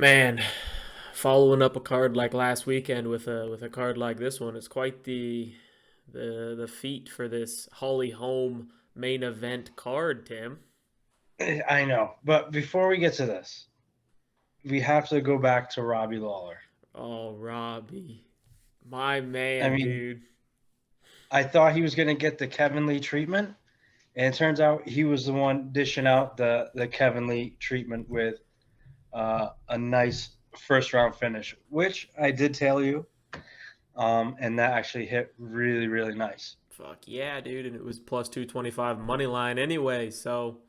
Man, following up a card like last weekend with a card like this one, it's quite the feat for this Holly Holm main event card, Tim. I know, but before we get to this, we have to go back to Robbie Lawler. Oh, Robbie, my I man, mean, dude. I thought he was going to get the Kevin Lee treatment, and it turns out he was the one dishing out the Kevin Lee treatment with a nice first round finish, which I did tell you, and that actually hit really, really nice. Fuck yeah, dude, and it was plus 225 money line anyway, so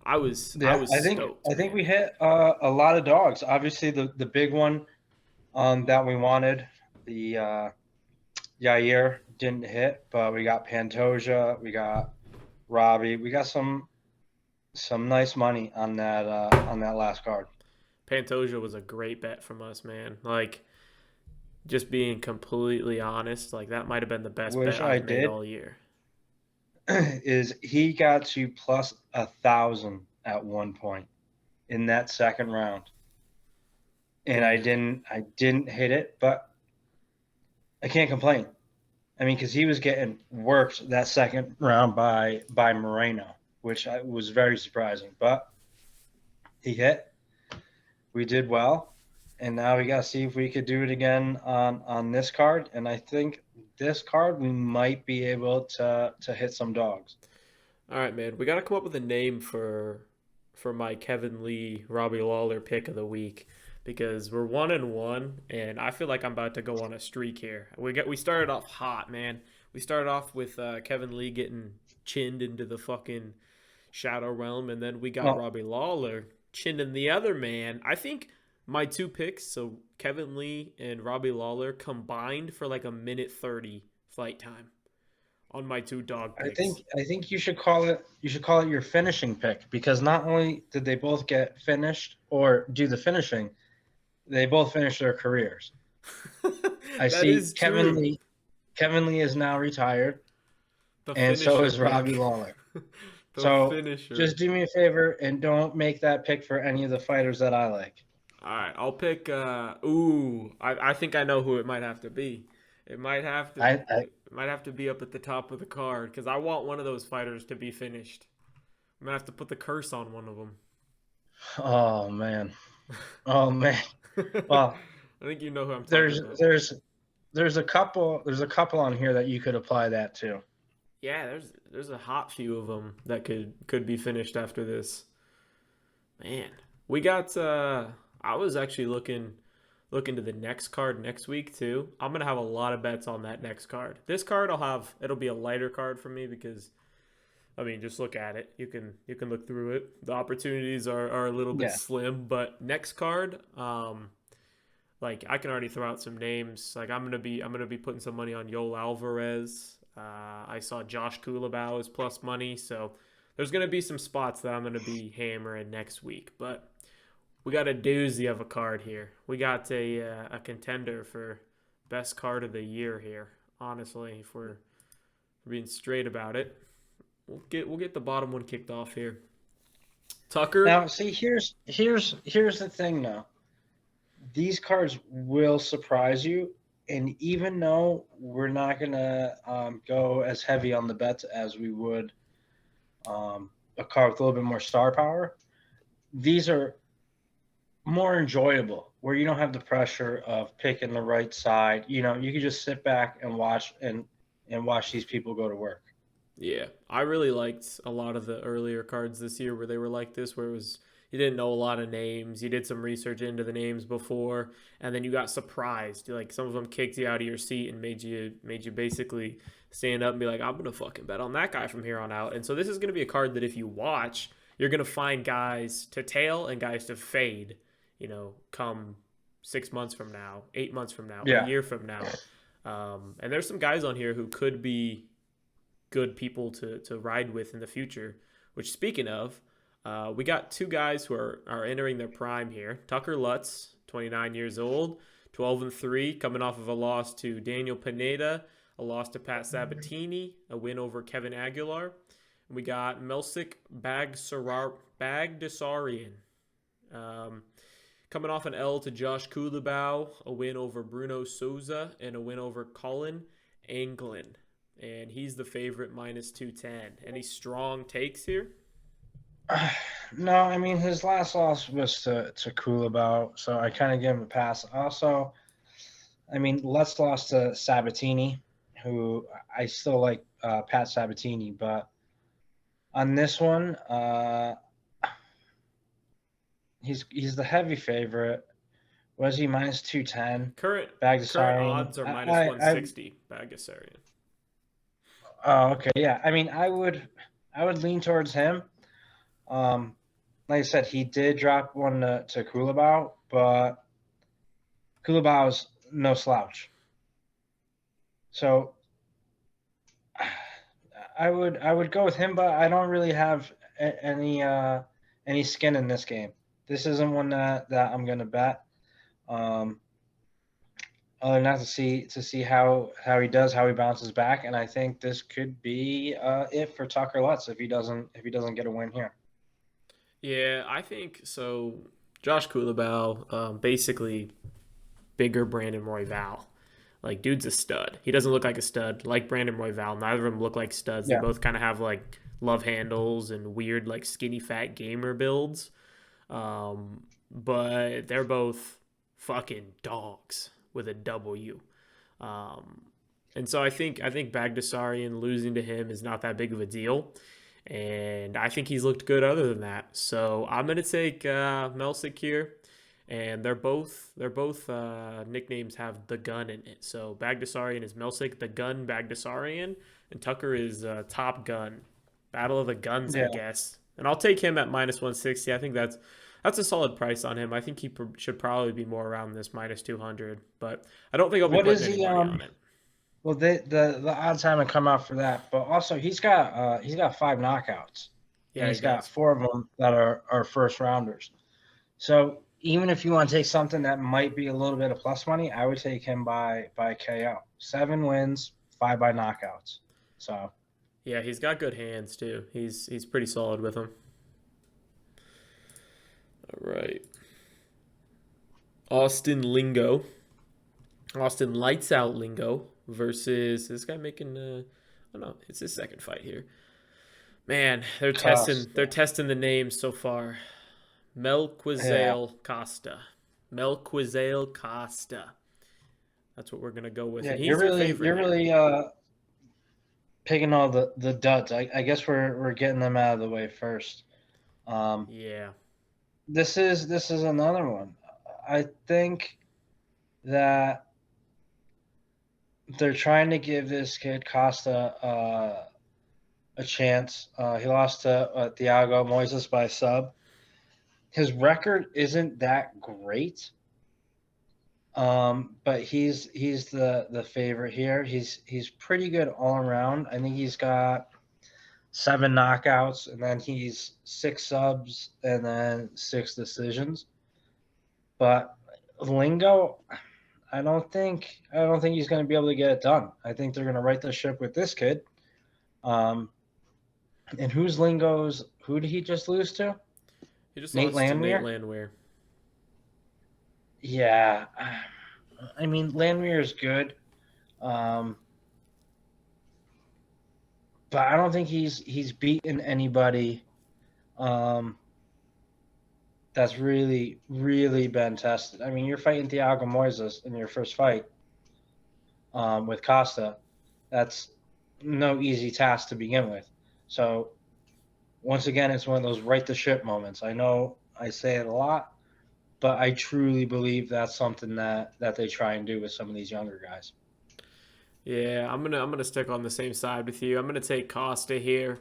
I Yeah, was stoked, I think man. we hit a lot of dogs. Obviously, the big one that we wanted, the Yair didn't hit, but we got Pantoja, we got Robbie, we got some nice money on that last card. Pantoja was a great bet from us, man. Like, just being completely honest, like that might have been the best Which bet I I've made did all year. is he got to plus 1,000 at one point in that second round, and Damn. I didn't hit it, but I can't complain. I mean, because he was getting worked that second round by Moreno, which was very surprising, but he hit. We did well, and now we got to see if we could do it again on this card. And I think this card we might be able to hit some dogs. All right, man. We got to come up with a name for my Kevin Lee Robbie Lawler pick of the week because we're 1-1, and I feel like I'm about to go on a streak here. We started off hot, man. We started off with Kevin Lee getting chinned into the fucking shadow realm, and then we got Well, Robbie Lawler chinning the other man. I think my two picks, so Kevin Lee and Robbie Lawler, combined for like a minute 30 fight time on my two dog picks. I think you should call it your finishing pick because not only did they both get finished or do the finishing, they both finished their careers. I That see is true. Kevin Lee is now retired, The and so finisher is Robbie pick. Lawler. The So finisher. just do me a favor and don't make that pick for any of the fighters that I like. All right, I'll pick. I think I know who it might have to be. It might have to. I It might have to be up at the top of the card because I want one of those fighters to be finished. I'm gonna have to put the curse on one of them. oh man, oh man. Well, I think you know who I'm talking there's about. there's there's a couple on here that you could apply that to. Yeah, there's a hot few of them that could be finished after this. Man, we got. I was actually looking to the next card next week too. I'm gonna have a lot of bets on that next card. This card it'll be a lighter card for me because I mean just look at it. You can look through it. The opportunities are a little bit Yeah. slim, but next card, like I can already throw out some names. Like I'm gonna be putting some money on Yoel Alvarez. I saw Josh Kulabau is plus money, so there's gonna be some spots that I'm gonna be hammering next week. But we got a doozy of a card here. We got a contender for best card of the year here. Honestly, if we're being straight about it, we'll get the bottom one kicked off here. Tucker. Now, see, here's the thing. Now, these cards will surprise you, and even though we're not gonna go as heavy on the bets as we would a card with a little bit more star power, these are more enjoyable where you don't have the pressure of picking the right side. You know, you can just sit back and watch and watch these people go to work. Yeah, I really liked a lot of the earlier cards this year where they were like this, where it was you didn't know a lot of names, you did some research into the names before, and then you got surprised. Like some of them kicked you out of your seat and made you basically stand up and be like, I'm gonna fucking bet on that guy from here on out. And so this is gonna be a card that if you watch, you're gonna find guys to tail and guys to fade. Come 6 months from now, 8 months from now, a Yeah. year from now. And there's some guys on here who could be good people to ride with in the future. Which, speaking of, we got two guys who are entering their prime here. Tucker Lutz, 29 years old, 12-3, coming off of a loss to Daniel Pineda, a loss to Pat Sabatini, a win over Kevin Aguilar. And we got Melsik Bagdasarian, um, Coming off an L to Josh Kulabau, a win over Bruno Souza, and a win over Colin Anglin. And he's the favorite minus 210. Any strong takes here? No, I mean his last loss was to Kulabau, so I kind of give him a pass. Also, I mean Les lost to Sabatini, who I still like Pat Sabatini, but on this one, he's the heavy favorite. Was he minus 210? Current Bagdasarian. odds are minus 160. Bagdasarian. Oh, okay, yeah. I mean, I would lean towards him. Like I said, he did drop one to Kulabau, but Kulabau's no slouch. So I would go with him, but I don't really have any skin in this game. This isn't one that I'm gonna bet. Other than that, to see how he does, how he bounces back, and I think this could be it for Tucker Lutz if he doesn't get a win here. Yeah, I think so. Josh Kulabau, basically bigger Brandon Royval. Like, dude's a stud. He doesn't look like a stud like Brandon Royval. Neither of them look like studs. Yeah. They both kind of have like love handles and weird like skinny fat gamer builds. But they're both fucking dogs with a W. And so I think Bagdasarian losing to him is not that big of a deal. And I think he's looked good other than that. So I'm gonna take Melsik here, and they're both nicknames have the gun in it. So Bagdasarian is Melsik, the gun Bagdasarian, and Tucker is Top Gun, Battle of the Guns, I guess. And I'll take him at minus 160. I think that's a solid price on him. I think he should probably be more around this minus 200, but I don't think I'll be putting any money on it. Well, the odds haven't come out for that, but also he's got 5 knockouts. Yeah, and he's got 4 of them that are first rounders. So even if you want to take something that might be a little bit of plus money, I would take him by KO. 7 wins, 5 by knockouts. So yeah, he's got good hands too. He's pretty solid with them. All right, Austin Lights Out Lingo versus this guy making it's his second fight here. Man, they're testing the names so far. Melquizael Costa. That's what we're gonna go with. Yeah, and he's you're really picking all the duds. I guess we're getting them out of the way first. Yeah. This is another one. I think that they're trying to give this kid Costa a chance. He lost to Thiago Moises by sub. His record isn't that great, but he's the favorite here. He's pretty good all around. I think he's got 7 knockouts, and then he's 6 subs, and then 6 decisions. But Lingo, I don't think he's going to be able to get it done. I think they're going to right the ship with this kid. And who did he just lose to? He just lost to Nate Landwehr. Yeah. I mean, Landwehr is good. But I don't think he's beaten anybody that's really, really been tested. I mean, you're fighting Thiago Moises in your first fight with Costa. That's no easy task to begin with. So, once again, it's one of those right the ship moments. I know I say it a lot, but I truly believe that's something that they try and do with some of these younger guys. Yeah, I'm gonna stick on the same side with you. I'm gonna take Costa here.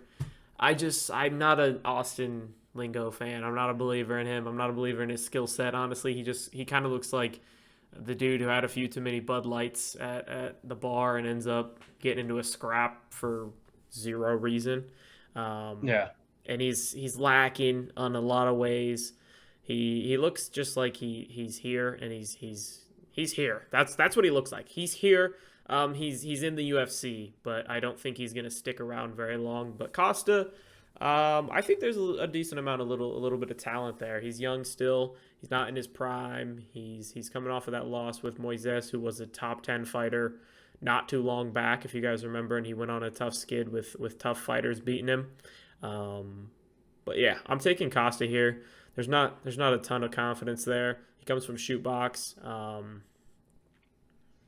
I'm not an Austin Lingo fan. I'm not a believer in him. I'm not a believer in his skill set. Honestly, he kind of looks like the dude who had a few too many Bud Lights at the bar and ends up getting into a scrap for zero reason. Yeah. And he's lacking on a lot of ways. He looks just like he's here, and he's here. That's what he looks like. He's here. He's in the UFC, but I don't think he's gonna stick around very long. But Costa, I think there's a decent amount, a little bit of talent there. He's young still. He's not in his prime. He's coming off of that loss with Moises, who was a top 10 fighter not too long back, if you guys remember, and he went on a tough skid with tough fighters beating him. Um, but yeah, I'm taking Costa here. There's not a ton of confidence there. He comes from shoot box.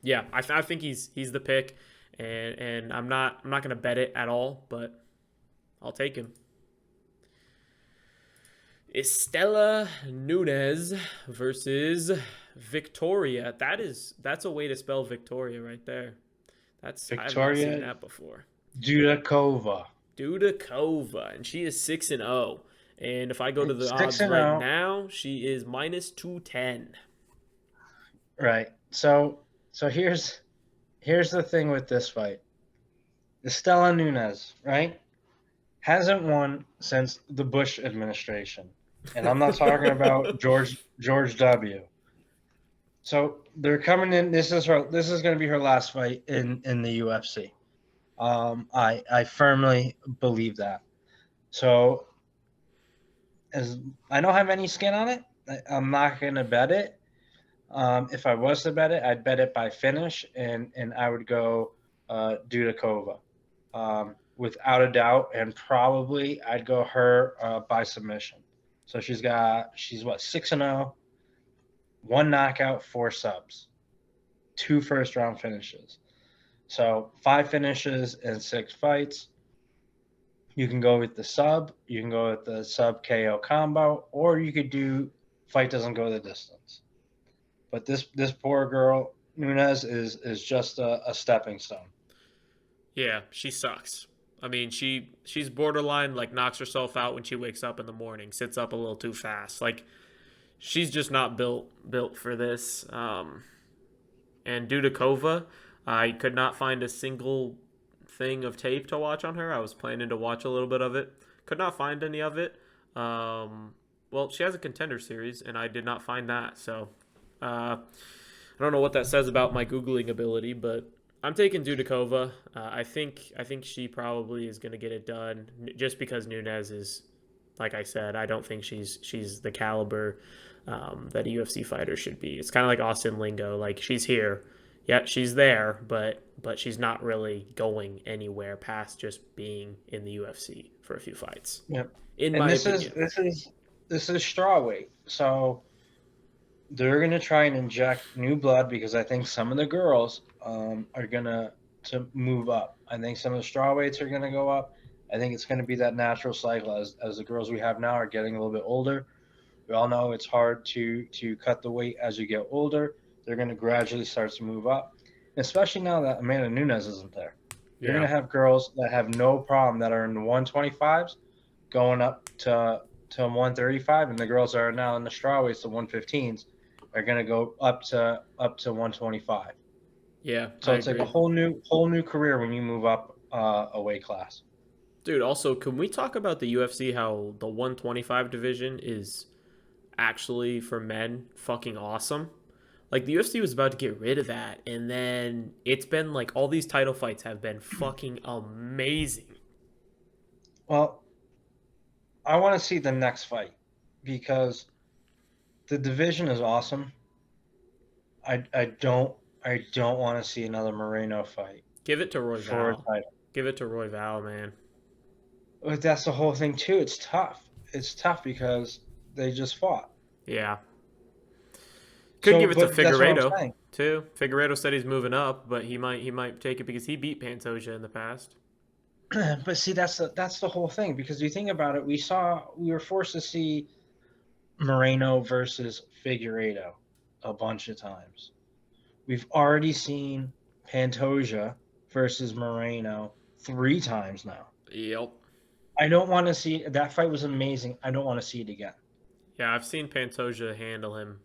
Yeah, I think he's the pick, and I'm not gonna bet it at all, but I'll take him. Estela Nunez versus Victoria. That's a way to spell Victoria right there. I've not seen Victoria that before. Dudakova. Dudakova, and she is 6-0. And if I go to the Six odds and right zero. now, she is minus 210. Right. So here's the thing with this fight. Estela Nunez, right, hasn't won since the Bush administration, and I'm not talking about George W. So they're coming in. This is going to be her last fight in the UFC. I firmly believe that. So as I don't have any skin on it, I'm not going to bet it. If I was to bet it, I'd bet it by finish, and I would go Dudakova, without a doubt, and probably I'd go her by submission. So she's what, 6-0, one knockout, 4 subs, 2 first-round finishes. So 5 finishes in 6 fights. You can go with the sub, you can go with the sub KO combo, or you could do fight doesn't go the distance. But this poor girl Nunez is just a stepping stone. Yeah, she sucks. I mean, she's borderline like knocks herself out when she wakes up in the morning, sits up a little too fast. Like she's just not built for this. And Dudakova, I could not find a single thing of tape to watch on her. I was planning to watch a little bit of it. Could not find any of it. Well, she has a contender series, and I did not find that. So I don't know what that says about my Googling ability, but I'm taking Dudakova. I think she probably is going to get it done just because Nunez is, like I said, I don't think she's the caliber that a UFC fighter should be. It's kind of like Austin Lingo. Like she's here, yeah, she's there, but she's not really going anywhere past just being in the UFC for a few fights. Yep. In And my this opinion. this is straw weight. So they're going to try and inject new blood because I think some of the girls are going to move up. I think some of the straw weights are going to go up. I think it's going to be that natural cycle as the girls we have now are getting a little bit older. We all know it's hard to cut the weight as you get older. They're going to gradually start to move up, especially now that Amanda Nunes isn't there. You're going to have girls that have no problem that are in the 125s going up to 135, and the girls that are now in the straw weights, the 115s, are going to go up to 125. Yeah, So I it's like agree. a whole new career when you move up a weight class. Dude, also, can we talk about the UFC, how the 125 division is actually for men fucking awesome? Like the UFC was about to get rid of that, and then it's been like all these title fights have been fucking amazing. Well, I want to see the next fight because the division is awesome. I don't want to see another Moreno fight Give it to for a Royval. title. Give it to Royval, man. But that's the whole thing too. It's tough. It's tough because they just fought. Yeah. Could So, give it to but that's what I'm Figueredo saying. too. Figueredo said he's moving up, but he might take it because he beat Pantoja in the past. But see, that's the whole thing because you think about it, we were forced to see Moreno versus Figueredo a bunch of times. We've already seen Pantoja versus Moreno 3 times now. Yep. I don't want to see that fight was amazing. I don't want to see it again. Yeah, I've seen Pantoja handle him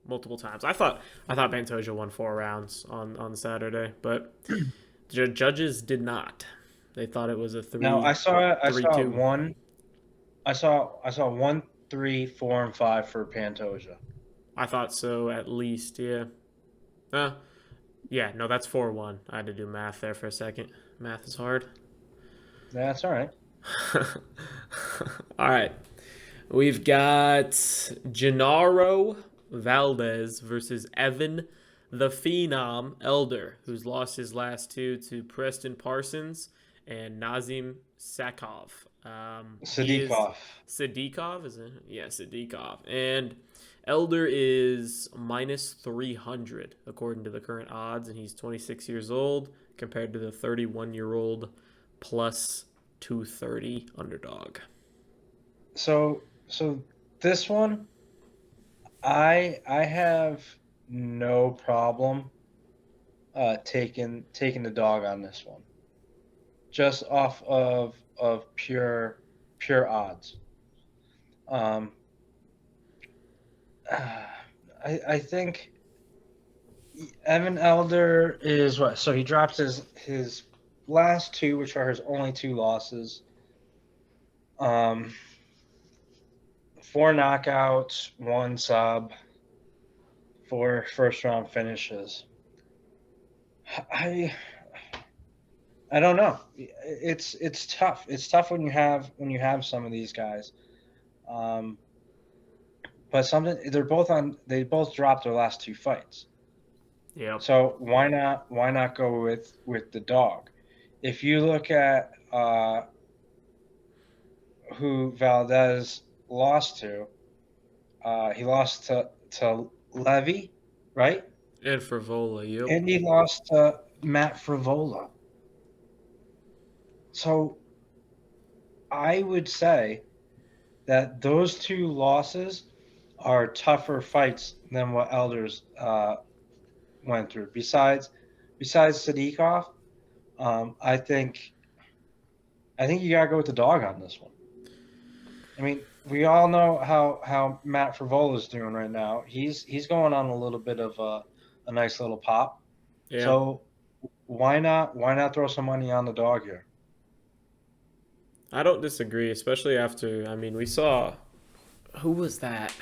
multiple times. I thought Pantoja won 4 rounds on Saturday, but judges did not. They thought it was a Now I saw 3-2. one. I saw 1, 3, 4, and 5 for Pantoja. I thought so at least. Yeah. Uh, yeah. No, that's 4-1. I had to do math there for a second. Math is hard. That's all right. All right. We've got Gennaro Valdez versus Evan the Phenom Elder, who's lost his last two to Preston Parsons and Nazim Sakov. He is Sadykov. Sadykov, is it? Yeah, Sadykov. And Elder is minus 300 according to the current odds, and he's 26 years old compared to the 31-year-old plus 230 underdog. So this one, I have no problem taking the dog on this one, just off of pure odds. I think Evan Elder is what? So he drops his last two, which are his only two losses. 4 knockouts, 1 sub, 4 first-round finishes. I don't know. It's tough. It's tough when you have some of these guys. But they both dropped their last 2 fights. Yeah. So why not go with the dog? If you look at who Valdez lost to, he lost to Levy, right? And Frivola, yep. And he lost to Matt Frivola. So I would say that those 2 losses are tougher fights than what Elders went through. Besides Sadykov, I think you gotta go with the dog on this one. I mean, we all know how Matt Frivola is doing right now. He's going on a little bit of a nice little pop. Yeah. So why not throw some money on the dog here? I don't disagree, especially after, we saw, who was that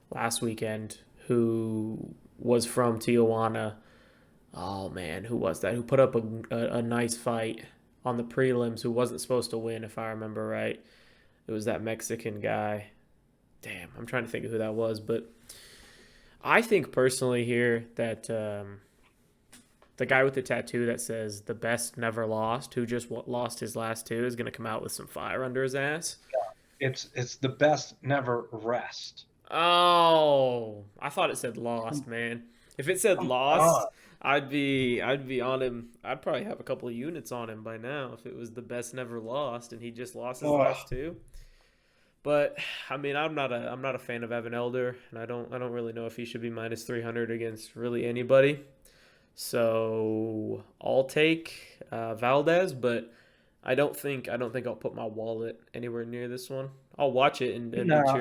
last weekend who was from Tijuana? Oh man, who was that? Who put up a nice fight on the prelims, who wasn't supposed to win, if I remember right. It was that Mexican guy. Damn, I'm trying to think of who that was. But I think personally here that the guy with the tattoo that says the best never lost, who just lost his last 2, is going to come out with some fire under his ass. It's the best never rest. Oh, I thought it said lost, man. If it said lost, I'd be on him. I'd probably have a couple of units on him by now if it was the best never lost and he just lost his last 2. But I'm not a fan of Evan Elder, and I don't really know if he should be minus 300 against really anybody. So I'll take Valdez, but I don't think I'll put my wallet anywhere near this one. I'll watch it and be cheering for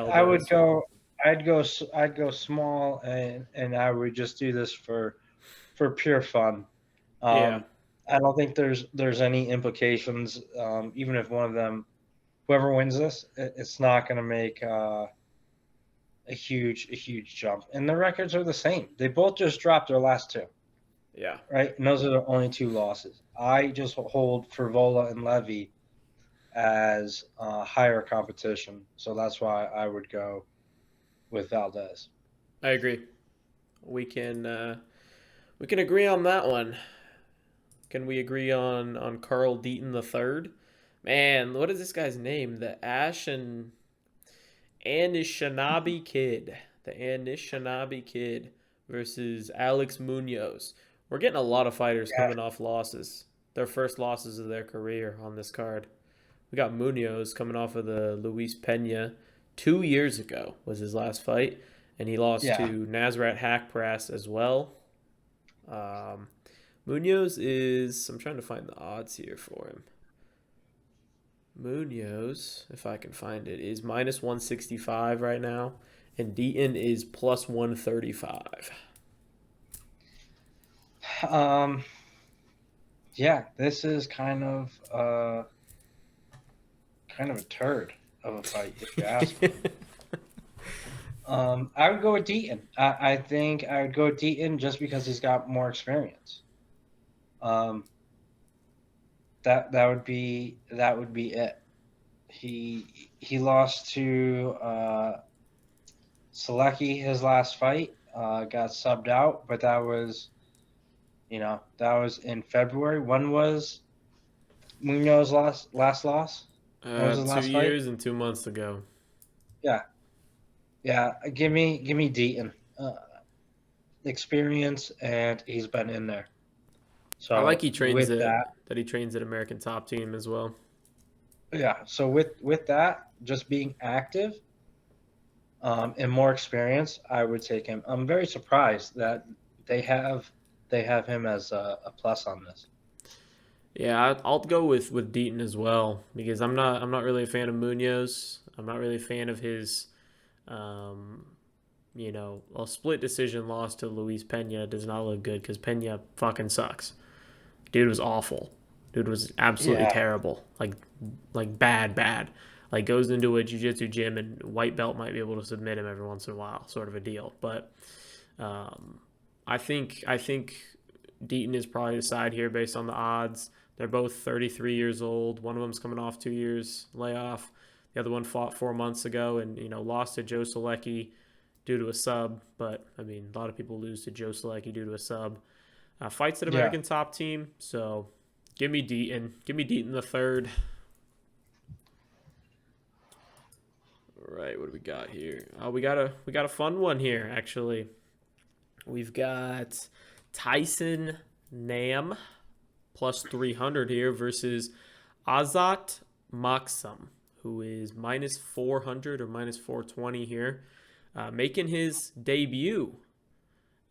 Valdez. I'd go small, and I would just do this for pure fun. Yeah. I don't think there's any implications. Even if one of them, whoever wins this, it's not going to make a huge jump. And the records are the same. They both just dropped their last 2. Yeah. Right, and those are the only 2 losses. I just hold Frivola and Levy as higher competition, so that's why I would go with Valdez. I agree. We can agree on that one. Can we agree on Carl Deaton III? Man, what is this guy's name? The Anishinaabe Kid. The Anishinaabe Kid versus Alex Munoz. We're getting a lot of fighters coming off losses. Their first losses of their career on this card. We got Munoz coming off of the Luis Pena. 2 years ago was his last fight, and he lost to Nasrat Hakparas as well. Munoz is... I'm trying to find the odds here for him. Munoz, if I can find it, is minus 165 right now, and Deaton is plus 135. This is kind of a turd of a fight, if you ask me. I would go with Deaton. I think I would go with Deaton just because he's got more experience. That would be it. He lost to Sadykov his last fight. Got subbed out, but that was in February. When was Munoz last loss? When was his 2 years last fight? and 2 months ago. Yeah, yeah. Give me Deaton. Experience, and he's been in there. I like So with that, he trains at American Top Team as well. yeah. So with that, just being active, and more experience, I would take him. I'm very surprised that they have him as a plus on this. Yeah, I'll go with Deaton as well because I'm not really a fan of Munoz. I'm not really a fan of his, um, a split decision loss to Luis Pena does not look good because Pena fucking sucks. Dude was awful. Dude was absolutely Yeah, terrible. Like bad, bad. Like goes into a jiu-jitsu gym and white belt might be able to submit him every once in a while, sort of a deal. But um, I think Deaton is probably the side here based on the odds. They're both 33 years old. One of them's coming off 2 years layoff. The other one fought 4 months ago and lost to Joe Selecki due to a sub. But I mean, a lot of people lose to Joe Selecki due to a sub. Fights at yeah. American Top Team. So give me Deaton. Give me Deaton the third. All right, what do we got here? Oh, we got a fun one here actually. We've got Tyson Nam plus 300 here versus Azat Maksum, who is minus 400 or minus 420 here, making his debut.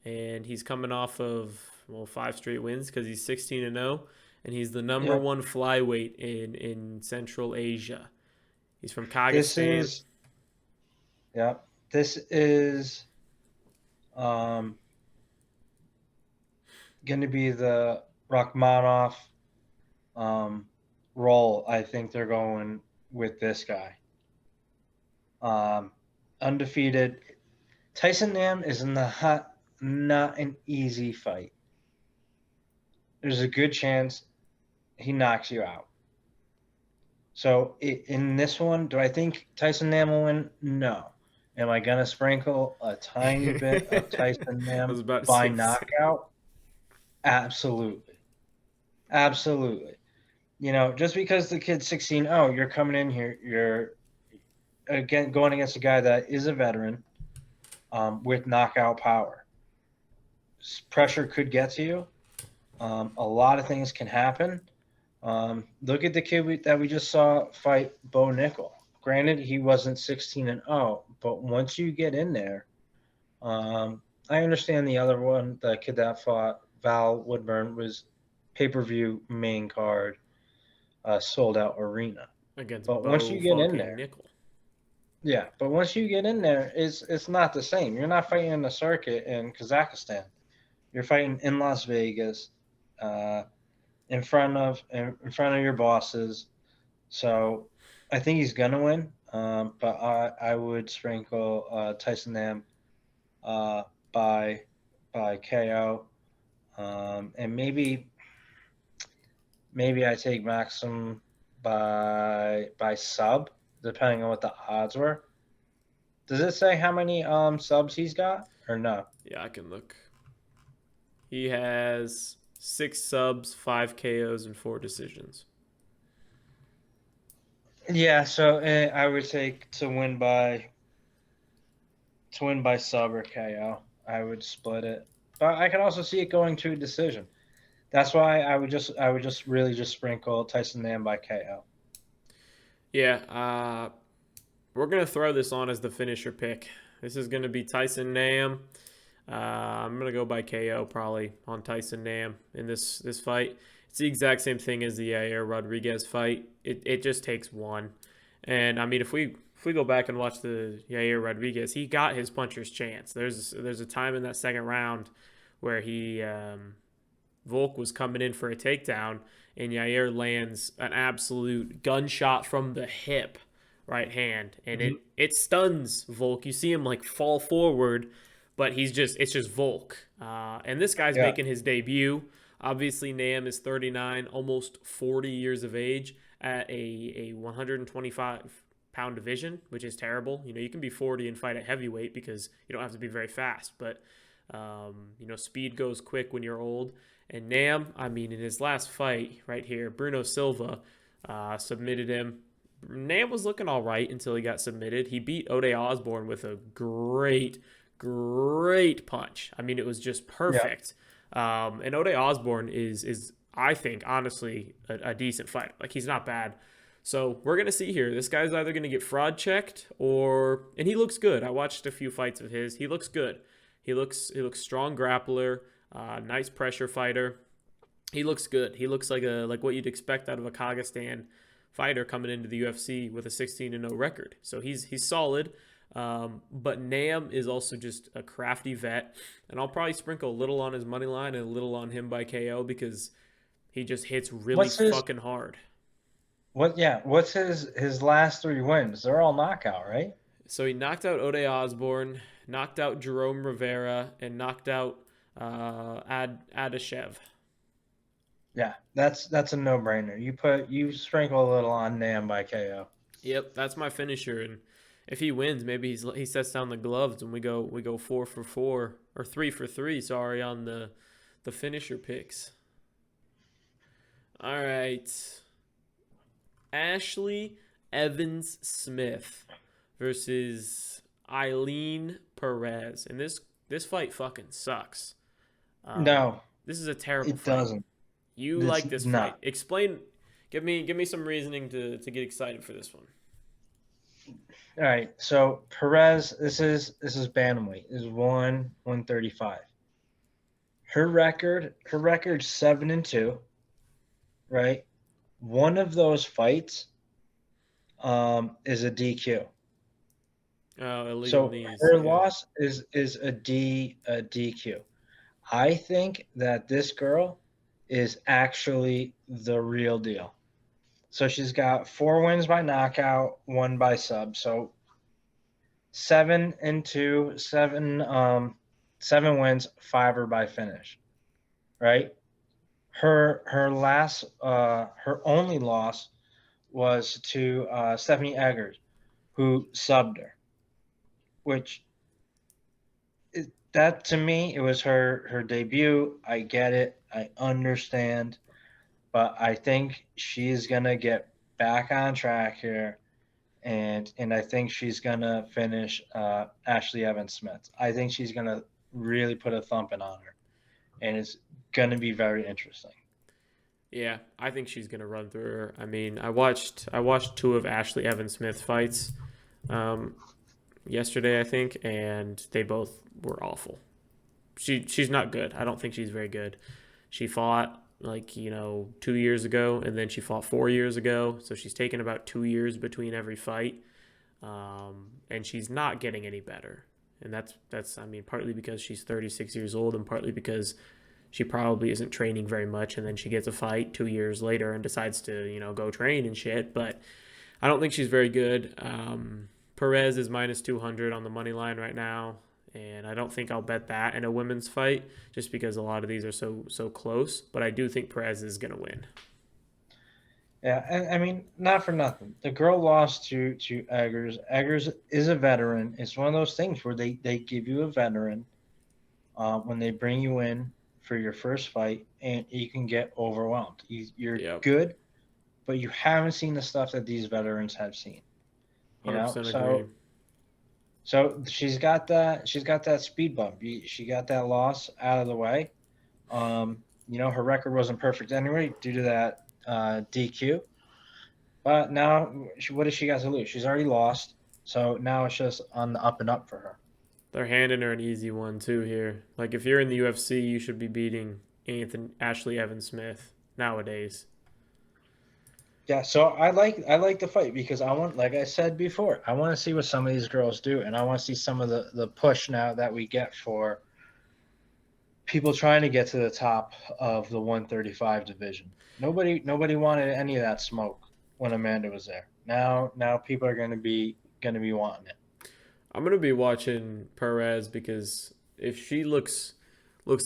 And he's coming off of, 5 straight wins because he's 16-0, and he's the number Yep. one flyweight in Central Asia. He's from This Kazakhstan. is yep. This is um going to be the Rachmanov um role. I think they're going with this guy. Um, undefeated. Tyson Nam is not an easy fight. There's a good chance he knocks you out. So in this one, do I think Tyson Nam will win? No. Am I gonna sprinkle a tiny bit of Tyson I was Nam about to by say the same. knockout? Absolutely, absolutely. Just because the kid's 16, oh, you're coming in here, you're again going against a guy that is a veteran, with knockout power. Pressure could get to you. A lot of things can happen. Look at the kid that we just saw fight Bo Nickel. Granted, he wasn't 16-0, but once you get in there, I understand the other one, the kid that fought Val Woodburn, was pay-per-view main card, sold out arena. Against But once Bo you get in fucking there, Nickel. yeah, but once you get in there, it's not the same. You're not fighting in the circuit in Kazakhstan. You're fighting in Las Vegas, uh, in front of your bosses. So I think he's gonna win. But I would sprinkle Tyson Nam uh, by KO, and maybe I take Maksum by sub, depending on what the odds were. Does it say how many subs he's got or no? Yeah, I can look. He has 6 subs, 5 KOs, and 4 decisions. Yeah, so I would take to win by sub or KO. I would split it, but I could also see it going to a decision. That's why I would just really just sprinkle Tyson Nam by KO. Yeah, we're gonna throw this on as the finisher pick. This is gonna be Tyson Nam. I'm gonna go by KO probably on Tyson Nam in this fight. It's the exact same thing as the Yair Rodriguez fight. It just takes one, and I mean if we go back and watch the Yair Rodriguez, he got his puncher's chance. There's a time in that second round where Volk was coming in for a takedown, and Yair lands an absolute gunshot from the hip, right hand, and it Mhm. it stuns Volk. You see him like fall forward, but it's just Volk. And this guy's Yeah, making his debut. Obviously, Nam is 39, almost 40 years of age, at a 125-pound division, which is terrible. You can be 40 and fight at heavyweight because you don't have to be very fast, but speed goes quick when you're old. And Nam, in his last fight right here, Bueno Silva submitted him. Nam was looking all right until he got submitted. He beat Ode Osborne with a great punch. It was just perfect. Yeah. And Ode Osborne is I think, honestly, a decent fighter. Like, he's not bad. So we're going to see here. This guy's either going to get fraud checked and he looks good. I watched a few fights of his. He looks good. He looks strong grappler, nice pressure fighter. He looks good. He looks like what you'd expect out of a Kazakhstan fighter coming into the UFC with a 16-0 record. So he's solid. But Nam is also just a crafty vet, and I'll probably sprinkle a little on his money line and a little on him by KO because he just hits really fucking hard. What's his last 3 wins? They're all knockout, right? So he knocked out Ode Osborne, knocked out Jerome Rivera, and knocked out Adashev. Yeah, that's a no-brainer. You sprinkle a little on Nam by KO. Yep, that's my finisher, and if he wins, maybe he sets down the gloves and we go 4 for 4 or 3 for 3. Sorry, on the finisher picks. All right, Ashley Evans Smith versus Eileen Perez, and this fight fucking sucks. No, this is a terrible fight. It doesn't. You like this fight? Explain. Give me some reasoning to get excited for this one. All right, so Perez, this is bantamweight. This is 135. Her record's 7-2, right? One of those fights is a DQ. Oh, illegal so knees. Her loss is a DQ. I think that this girl is actually the real deal. So she's got 4 wins by knockout, 1 by sub. So 7-2, 7 wins, 5 are by finish, right? Her only loss was to Stephanie Eggers, who subbed her, which that to me, it was her debut. I get it. I understand. But I think she's going to get back on track here, and I think she's going to finish Ashley Evans Smith. I think she's going to really put a thumping on her, and it's going to be very interesting. Yeah, I think she's going to run through her. I watched 2 of Ashley Evans Smith fights yesterday, I think, and they both were awful. She's not good. I don't think she's very good. She fought 2 years ago, and then she fought 4 years ago. So she's taken about 2 years between every fight, and she's not getting any better. And that's partly because she's 36 years old, and partly because she probably isn't training very much, and then she gets a fight 2 years later and decides to go train and shit. But I don't think she's very good. Perez is minus 200 on the money line right now. And I don't think I'll bet that in a women's fight just because a lot of these are so close. But I do think Perez is going to win. Yeah, and not for nothing. The girl lost to Eggers. Eggers is a veteran. It's one of those things where they give you a veteran when they bring you in for your first fight, and you can get overwhelmed. You're good, but you haven't seen the stuff that these veterans have seen. So she's got that speed bump. She got that loss out of the way. Her record wasn't perfect anyway due to that DQ. But now, what does she got to lose? She's already lost. So now it's just on the up and up for her. They're handing her an easy one too here. Like, if you're in the UFC, you should be beating Ashley Evans Smith nowadays. Yeah, so I like the fight because like I said before, I want to see what some of these girls do, and I want to see some of the push now that we get for people trying to get to the top of the 135 division. Nobody wanted any of that smoke when Amanda was there. Now people are going to be wanting it. I'm going to be watching Perez because if she looks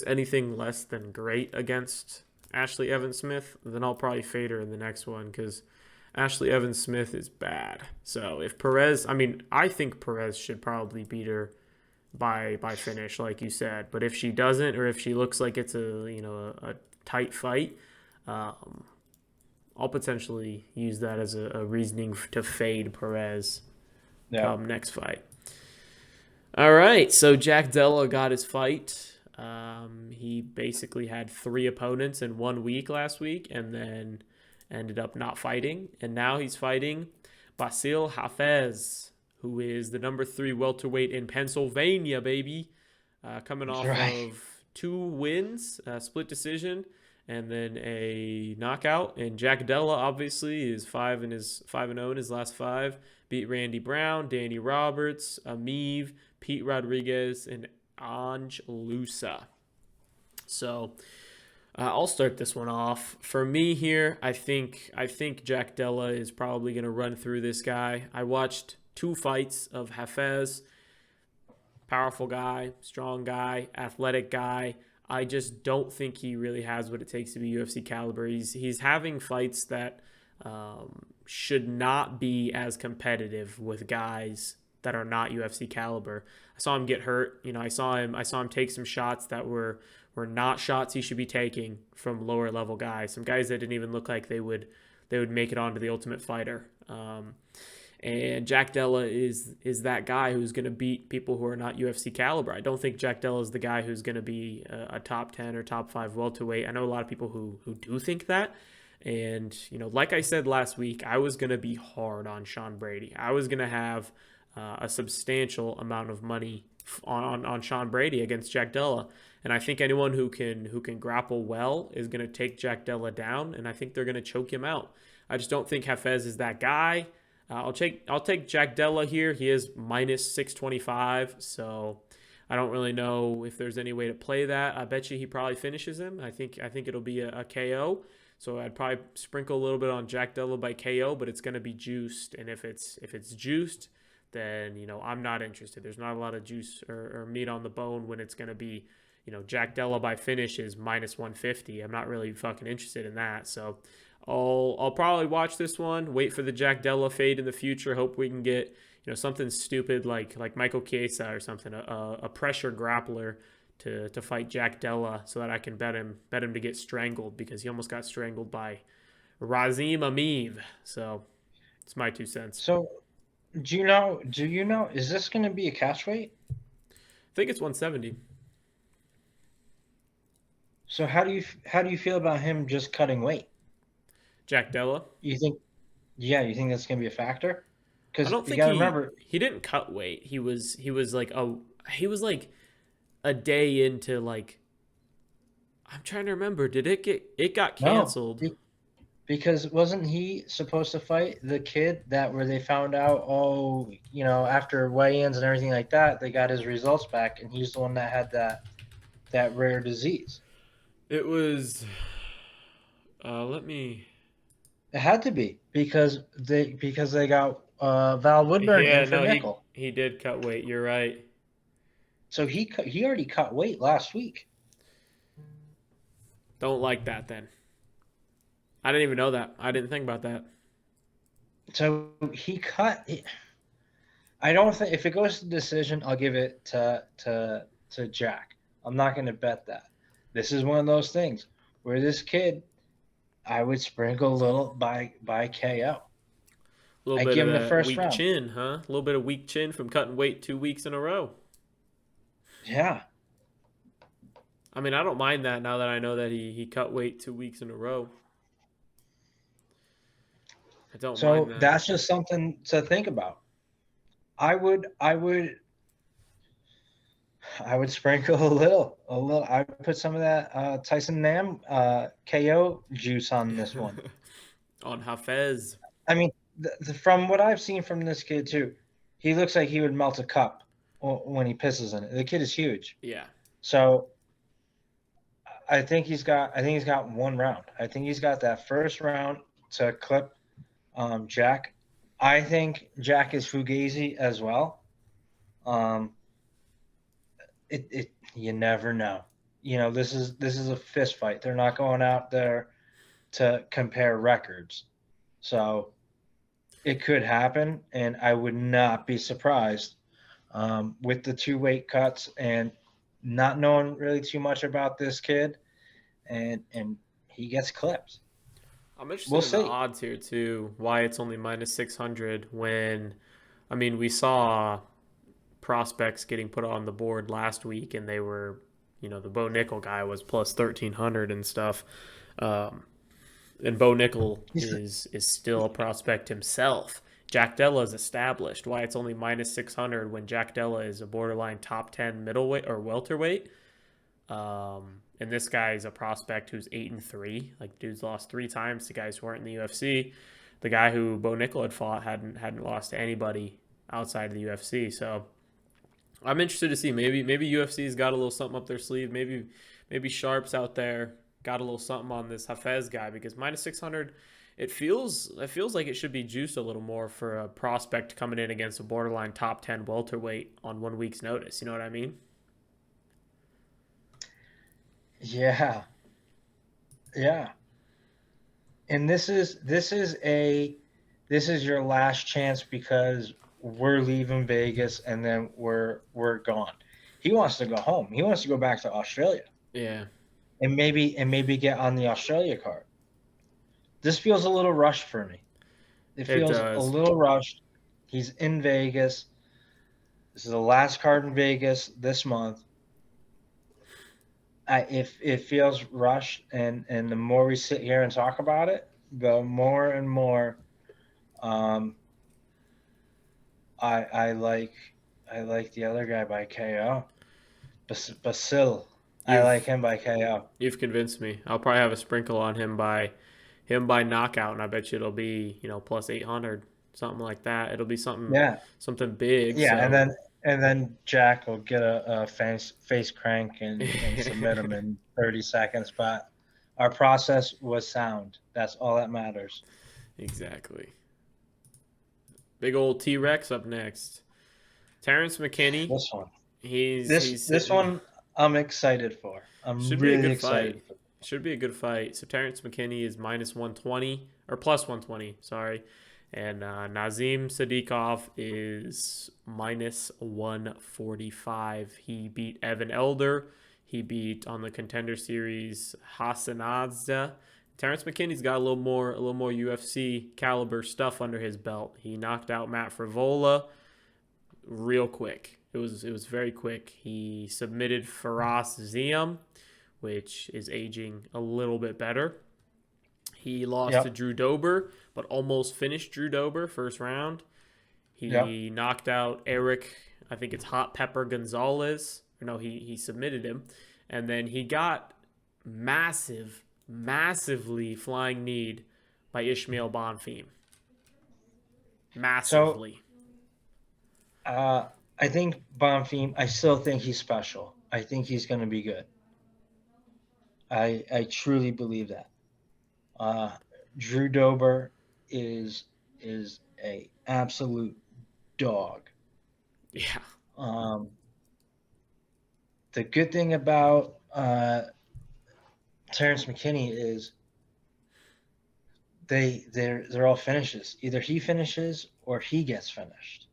anything less than great against Ashley Evans Smith, then I'll probably fade her in the next one because Ashley Evans Smith is bad. So if Perez, I mean, I think Perez should probably beat her by finish, like you said. But if she doesn't, or if she looks like it's a tight fight, um, I'll potentially use that as a reasoning to fade Perez Yeah. come next fight. All right, so Jack Della got his fight. He basically had 3 opponents in 1 week last week, and then ended up not fighting. And now he's fighting Basil Hafez, who is the number 3 welterweight in Pennsylvania, baby. Coming That's off right. of 2 wins, a split decision, and then a knockout. And Jack Della obviously is 5-0 in his last 5. Beat Randy Brown, Danny Roberts, Amiv, Pete Rodriguez, and Ange Lusa. So I'll start this one off. For me here, I think Jack Della is probably going to run through this guy. I watched 2 fights of Hafez. Powerful guy, strong guy, athletic guy. I just don't think he really has what it takes to be UFC caliber. He's having fights that should not be as competitive with guys that are not UFC caliber. I saw him get hurt. I saw him take some shots that were not shots he should be taking from lower level guys. Some guys that didn't even look like they would make it onto the Ultimate Fighter. And Jack Della is that guy who's going to beat people who are not UFC caliber. I don't think Jack Della is the guy who's going to be a top 10 or top 5 welterweight. I know a lot of people who do think that. And, like I said last week, I was going to be hard on Sean Brady. I was going to have a substantial amount of money on Sean Brady against Jack Della. And I think anyone who can grapple well is going to take Jack Della down, and I think they're going to choke him out. I just don't think Hafez is that guy. I'll take Jack Della here. He is minus 625, so I don't really know if there's any way to play that. I bet you he probably finishes him. I think it'll be a KO. So I'd probably sprinkle a little bit on Jack Della by KO, but it's going to be juiced. And if it's juiced, then I'm not interested. There's not a lot of juice or meat on the bone when it's going to be Jack Della by finish is minus 150. I'm not really fucking interested in that. So I'll probably watch this one, wait for the Jack Della fade in the future. Hope we can get something stupid like Michael Chiesa or something, a pressure grappler to fight Jack Della, so that I can bet him to get strangled, because he almost got strangled by Razim Amiv. So it's my 2 cents. So do you know? Is this going to be a catch weight? I think it's 170. So how do you feel about him just cutting weight? Jack Della? You think that's going to be a factor? I Because don't you think got to remember, he didn't cut weight. He was like a day into, like, I'm trying to remember. Did it got canceled? No, because wasn't he supposed to fight the kid where they found out, after weigh-ins and everything like that, they got his results back, and he's the one that had that rare disease. It was. Let me. It had to be because they got Val Woodburn in for nickel. He did cut weight. You're right. So he already cut weight last week. Don't like that then. I didn't even know that. I didn't think about that. So he cut. I don't think if it goes to decision, I'll give it to Jack. I'm not going to bet that. This is one of those things where this kid, I would sprinkle a little by KO. A little bit give of him the first weak round. chin, huh? A little bit of weak chin from cutting weight 2 weeks in a row. Yeah. I mean, I don't mind that now that I know that he cut weight 2 weeks in a row. I don't mind that. So that's just something to think about. I would sprinkle a little. I would put some of that Tyson Nam KO juice on this one. On Hafez. I mean, from what I've seen from this kid too, he looks like he would melt a cup when he pisses in it. The kid is huge. Yeah. So I think he's got 1 round. I think he's got that first round to clip Jack. I think Jack is fugazi as well. You never know. This is a fist fight. They're not going out there to compare records. So it could happen, and I would not be surprised with the two weight cuts and not knowing really too much about this kid, and he gets clipped. I'm interested We'll in the see. odds here too. Why it's only minus 600 when, I mean, we saw prospects getting put on the board last week, and they were, the Bo Nickel guy was plus 1,300 and stuff. Um, and Bo Nickel He's, is still a prospect himself. Jack Della is established. Why it's only minus 600 when Jack Della is a borderline top 10 middleweight or welterweight. And this guy is a prospect who's 8-3. Like, dude's lost 3 times to guys who weren't in the UFC. The guy who Bo Nickel had fought hadn't lost to anybody outside of the UFC. So I'm interested to see. Maybe UFC's got a little something up their sleeve. Maybe Sharps out there got a little something on this Hafez guy, because minus 600, it feels like it should be juiced a little more for a prospect coming in against a borderline top 10 welterweight on 1 week's notice. You know what I mean? yeah, yeah. And this is your last chance because we're leaving Vegas and then we're gone. He wants to go home. He wants to go back to Australia Yeah, and maybe get on the Australia card. This feels a little rushed for me. It it feels a does. little rushed. He's in Vegas. This is the last card in Vegas this month. If it feels rushed, and the more we sit here and talk about it, the more and more um, I like the other guy by KO. Basil. I like You've him by KO. you've convinced me. I'll probably have a sprinkle on him by knockout, and I bet you it'll be plus 800, something like that. It'll be Yeah, something big. yeah, and So then Jack will get a face crank and submit him in 30 seconds. But our process was sound. That's all that matters. exactly. Big old T Rex up next. Terrence McKinney. This one, He's this sitting. one, I'm excited for. I'm Should be a really good fight. excited for. Should be a good fight. So Terrence McKinney is minus 120 or plus 120. Sorry. And Nazim Sadykov is minus 145. He beat Evan Elder. He beat on the Contender Series Hassanadze. Terrence McKinney's got a little more UFC caliber stuff under his belt. He knocked out Matt Frivola real quick. It was very quick. He submitted Faraz Ziam, which is aging a little bit better. He lost to Yep, Drew Dober, but almost finished Drew Dober first round. yep. He knocked out Eric, I think it's Hot Pepper Gonzalez. Or no, he submitted him. And then he got massively flying kneed by Ishmael Bonfim. So Massively. uh, I think Bonfim. I still think he's special. I think he's going to be good. I truly believe that. Uh, Drew Dober is a absolute dog. Yeah. Um, the good thing about Terrence McKinney is they're all finishes. Either he finishes or he gets finished.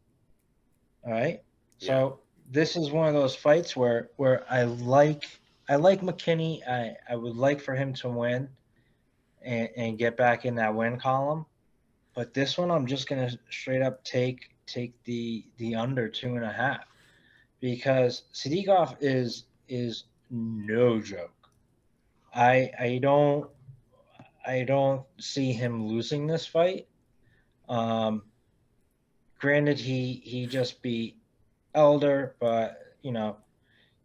All right. Yeah. So this is one of those fights where I like McKinney. I would like for him to win and get back in that win column. But this one, I'm just gonna straight up take the under 2.5 because Sadykov is no joke. I I don't see him losing this fight. Um, Granted, he just beat Elder, but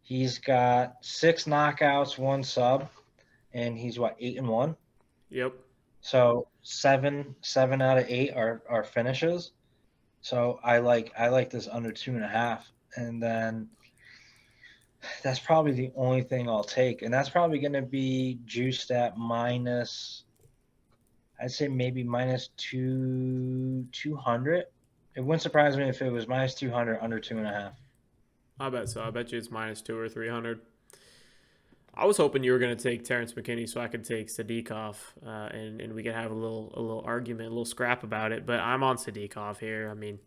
he's got 6 knockouts, 1 sub, and he's what 8-1. Yep. So seven out of 8 are finishes. So I like this under 2.5, and then that's probably the only thing I'll take, and that's probably going to be juiced at minus. I'd say maybe minus 200. It wouldn't surprise me if it was minus 200 under 2.5. I bet so. I bet you it's minus 2 or 300. I was hoping you were going to take Terrence McKinney so I could take Sadykov, and we could have a little argument, a little scrap about it. But I'm on Sadykov here. I mean,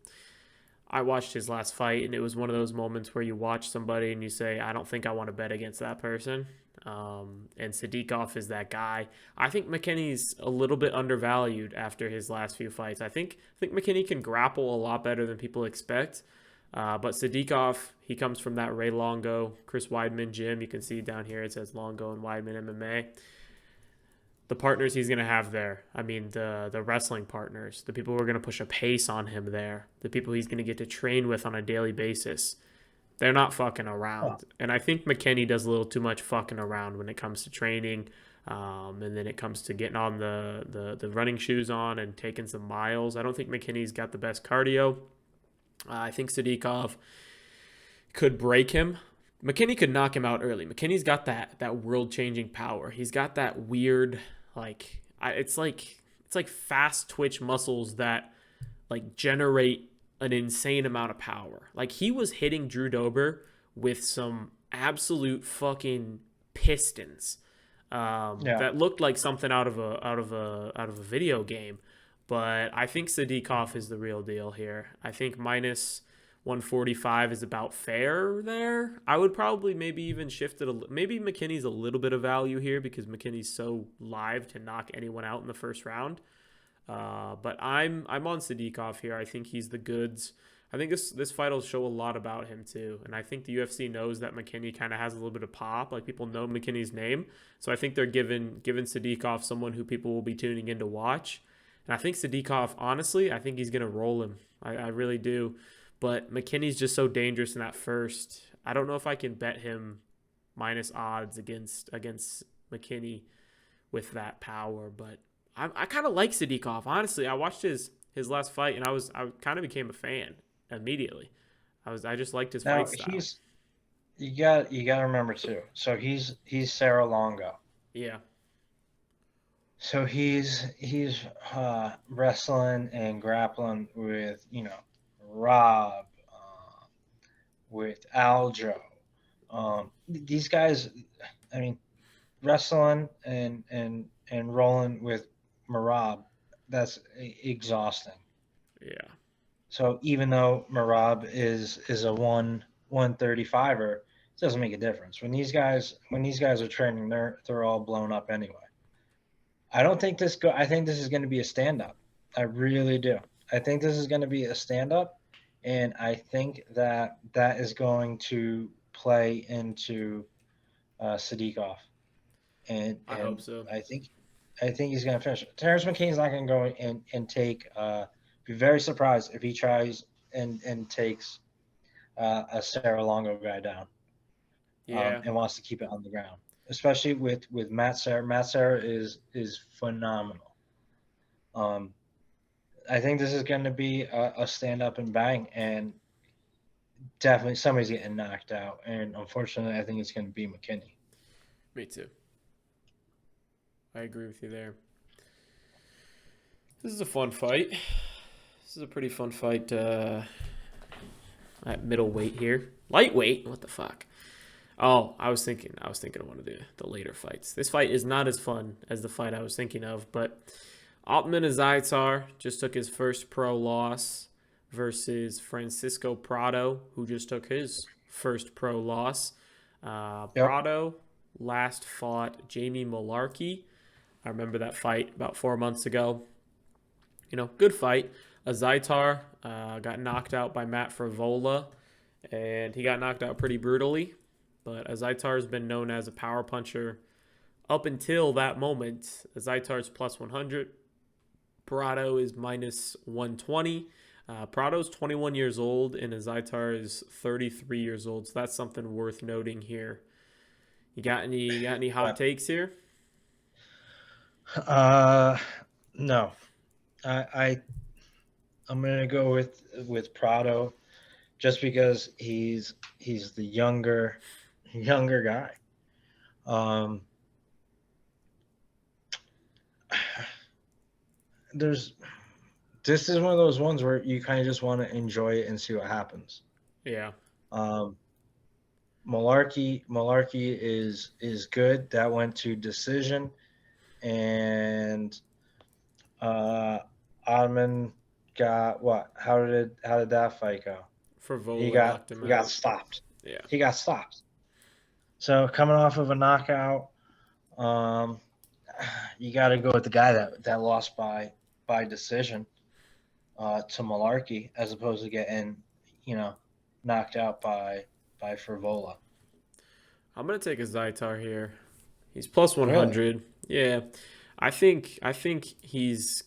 I watched his last fight, and it was one of those moments where you watch somebody and you say, I don't think I want to bet against that person. And Sadykov is that guy. I think McKinney's a little bit undervalued after his last few fights. I think McKinney can grapple a lot better than people expect. But Sadykov, he comes from that Ray Longo, Chris Weidman gym. You can see down here it says Longo and Weidman MMA. The partners he's going to have there. I mean, the wrestling partners, the people who are going to push a pace on him there, the people he's going to get to train with on a daily basis. They're not fucking around. And I think McKinney does a little too much fucking around when it comes to training. And then it comes to getting on the running shoes on and taking some miles. I don't think McKinney's got the best cardio. I think Sadykov could break him. McKinney could knock him out early. McKinney's got that world-changing power. He's got that weird, it's like fast twitch muscles that like generate an insane amount of power. Like he was hitting Drew Dober with some absolute fucking pistons that looked like something out of a video game. But I think Sadykov is the real deal here. I think minus 145 is about fair there. I would probably maybe even shift it. Maybe McKinney's a little bit of value here because McKinney's so live to knock anyone out in the first round. But I'm on Sadykov here. I think he's the goods. I think this fight will show a lot about him too. And I think the UFC knows that McKinney kind of has a little bit of pop. Like people know McKinney's name. So I think they're giving Sadykov someone who people will be tuning in to watch. And I think Sadykov, honestly, I think he's going to roll him. I really do. But McKinney's just so dangerous in that first. I don't know if I can bet him minus odds against McKinney with that power. But I kind of like Sadykov. Honestly, I watched his last fight, and I kind of became a fan immediately. I just liked his fight style. You got to remember too. So he's Sarah Longo. Yeah. So he's wrestling and grappling with Rob, with Aljo. These guys, I mean, wrestling and rolling with Marab, that's exhausting. Yeah. So even though Marab is a 135er, it doesn't make a difference. When these guys are training, they're all blown up anyway. I think this is going to be a stand-up. I really do. I think this is going to be a stand-up, and I think that is going to play into Sadykov. And I hope so. I think he's going to finish. Terrence McKinney's not going to go and take. Be very surprised if he tries and takes a Sarah Longo guy down. Yeah. And wants to keep it on the ground. Especially with Matt Serra. Matt Serra is phenomenal. I think this is going to be a stand up and bang, and definitely somebody's getting knocked out. And unfortunately, I think it's going to be McKinney. Me too. I agree with you there. This is a fun fight. This is a pretty fun fight at middleweight here. Lightweight? What the fuck? Oh, I was thinking of one of the later fights. This fight is not as fun as the fight I was thinking of, but Altman Azaitar just took his first pro loss versus Francisco Prado, who just took his first pro loss. Prado last fought Jamie Malarkey. I remember that fight about 4 months ago. Good fight. Azaitar got knocked out by Matt Frivola, and he got knocked out pretty brutally. But Azaitar has been known as a power puncher up until that moment. Azaitar's plus 100. Prado is minus 120. Prado's 21 years old, and Azaitar is 33 years old. So that's something worth noting here. You got any hot takes here? No. I'm gonna go with Prado, just because he's the younger guy. This is one of those ones where you kind of just want to enjoy it and see what happens. Yeah. Malarkey is good. That went to decision, and uh, Ottman got what? How did that fight go? He Favola got knocked him he got out. stopped. Yeah. He got stopped. So coming off of a knockout, um, you got to go with the guy that lost by decision to Malarkey, as opposed to getting knocked out by Favola. I'm gonna take a Zaitar here. He's plus Really? 100. Yeah, I think he's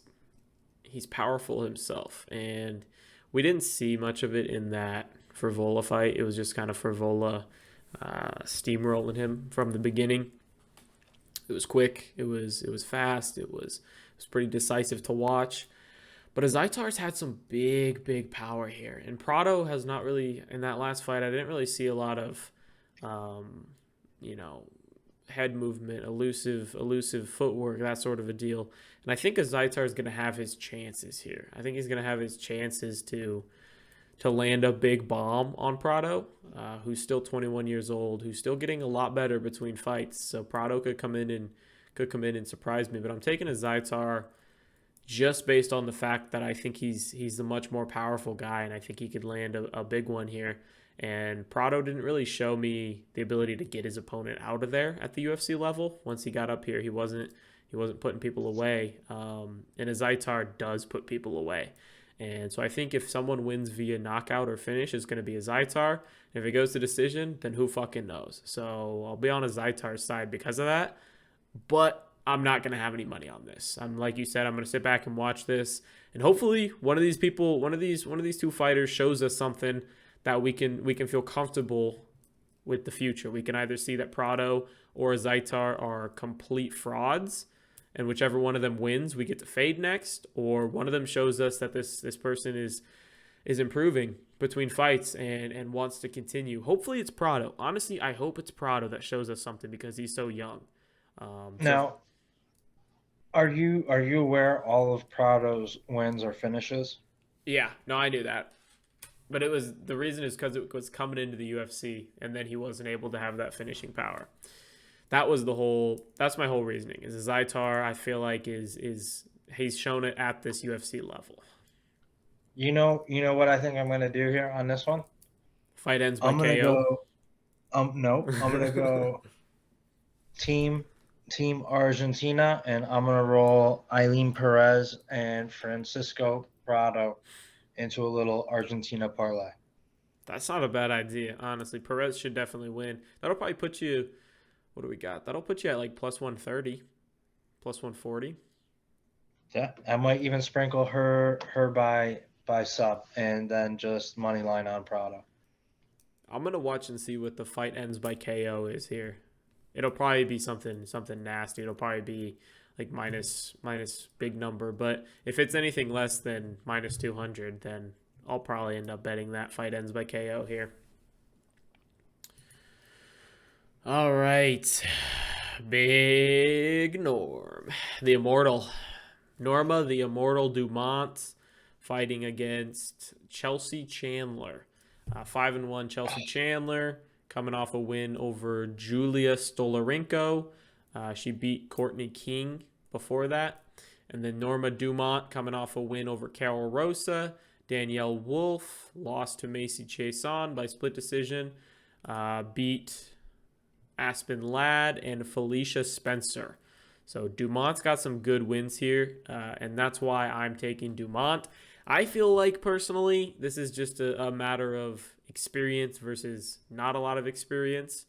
powerful himself, and we didn't see much of it in that Favola fight. It was just kind of Favola steamrolling him from the beginning. It was quick. It was fast. It was pretty decisive to watch. But Zaitar's had some big power here, and Prado has not really in that last fight. I didn't really see a lot of, um, you know, head movement, elusive footwork, that sort of a deal. And I think Zaitar is going to have his chances here. I think he's going to have his chances to land a big bomb on Prado, who's still 21 years old, who's still getting a lot better between fights. So Prado could come in and surprise me. But I'm taking a Zaitar just based on the fact that I think he's a much more powerful guy, and I think he could land a big one here. And Prado didn't really show me the ability to get his opponent out of there at the UFC level. Once he got up here, he wasn't putting people away. And a Zaitar does put people away. And so I think if someone wins via knockout or finish, it's going to be a Zaitar. If it goes to decision, then who fucking knows? So I'll be on a Zaitar's side because of that. But I'm not going to have any money on this. I'm like you said, I'm going to sit back and watch this, and hopefully one of these people, one of these two fighters shows us something that we can feel comfortable with the future. We can either see that Prado or Zaitar are complete frauds, and whichever one of them wins, we get to fade next, or one of them shows us that this person is improving between fights and wants to continue. Hopefully it's Prado. Honestly, I hope it's Prado that shows us something because he's so young. So Now, are you aware all of Prado's wins are finishes? yeah, no, I knew that. But it was the reason is because it was coming into the UFC, and then he wasn't able to have that finishing power. That's my whole reasoning. Is Zaitar, I feel like is he's shown it at this UFC level. You know what I think I'm gonna do here on this one? Fight ends by I'm gonna KO. go. No, I'm gonna go team Team Argentina, and I'm gonna roll Eileen Perez and Francisco Prado into a little Argentina parlay. That's not a bad idea, honestly. Perez should definitely win. That'll probably put you. What do we got? That'll put you at like plus 130, plus 140. Yeah, I might even sprinkle her by sub, and then just money line on Prado. I'm gonna watch and see what the fight ends by KO is here. It'll probably be something nasty. It'll probably be like minus big number. But if it's anything less than minus 200, then I'll probably end up betting that fight ends by KO here. All right, Big Norm, the Immortal, Norma the Immortal Dumont, fighting against Chelsea Chandler. 5-1 Chelsea Chandler, coming off a win over Julia Stolarenko. She beat Courtney King before that. And then Norma Dumont coming off a win over Carol Rosa. Danielle Wolf lost to Macy Chiasson by split decision. Beat Aspen Ladd and Felicia Spencer. So Dumont's got some good wins here, and that's why I'm taking Dumont. I feel like personally, this is just a matter of experience versus not a lot of experience.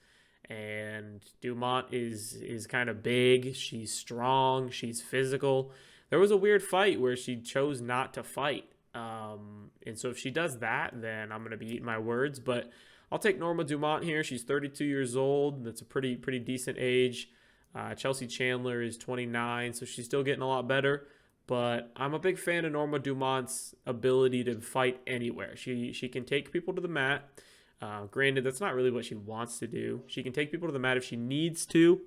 And Dumont is kind of big. She's strong. She's physical. There was a weird fight where she chose not to fight. And so if she does that, then I'm going to be eating my words. But I'll take Norma Dumont here. She's 32 years old. That's a pretty decent age. Chelsea Chandler is 29, so she's still getting a lot better. But I'm a big fan of Norma Dumont's ability to fight anywhere. She can take people to the mat. Granted, that's not really what she wants to do. She can take people to the mat if she needs to.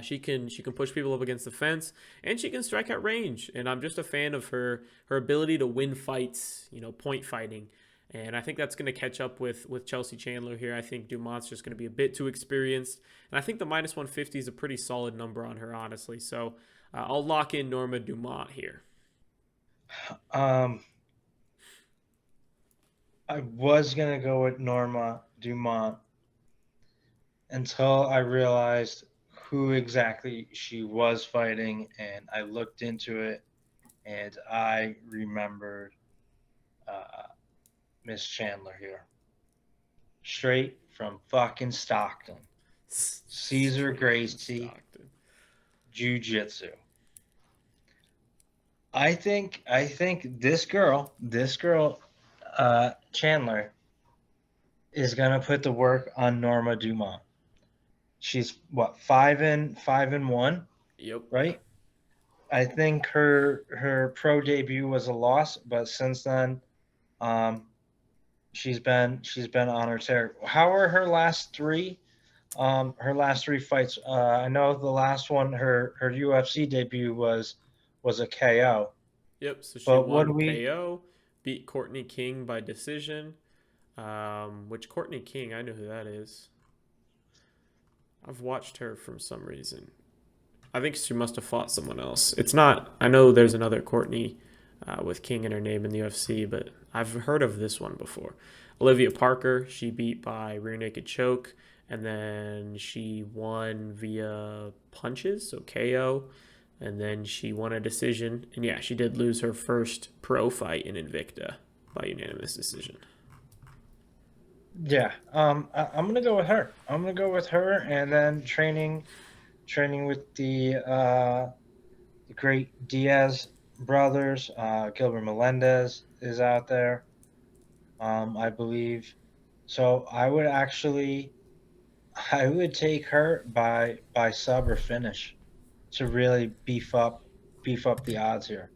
She can push people up against the fence, and she can strike at range. And I'm just a fan of her ability to win fights, point fighting. And I think that's going to catch up with Chelsea Chandler here. I think Dumont's just going to be a bit too experienced. And I think the minus 150 is a pretty solid number on her, honestly. So I'll lock in Norma Dumont here. I was going to go with Norma Dumont until I realized who exactly she was fighting, and I looked into it, and I remembered Miss Chandler here. Straight from fucking Stockton. Caesar Gracie Jiu-Jitsu. I think this girl, Chandler, is gonna put the work on Norma Dumont. She's what, 5-1? Yep. Right? I think her pro debut was a loss, but since then, she's been on her tear. How are her last three? Her last three fights. I know the last one, her UFC debut was a KO. Yep. So she won KO, beat Courtney King by decision. Which Courtney King, I know who that is. I've watched her from some reason. I think she must have fought someone else. It's not. I know there's another Courtney with King in her name in the UFC, but I've heard of this one before. Olivia Parker, she beat by rear naked choke, and then she won via punches, so KO, and then she won a decision. And yeah, she did lose her first pro fight in Invicta by unanimous decision. Yeah, I'm gonna go with her. And then training with the great Diaz brothers. Gilbert Melendez is out there, I believe. So I would take her by sub or finish to really beef up the odds here.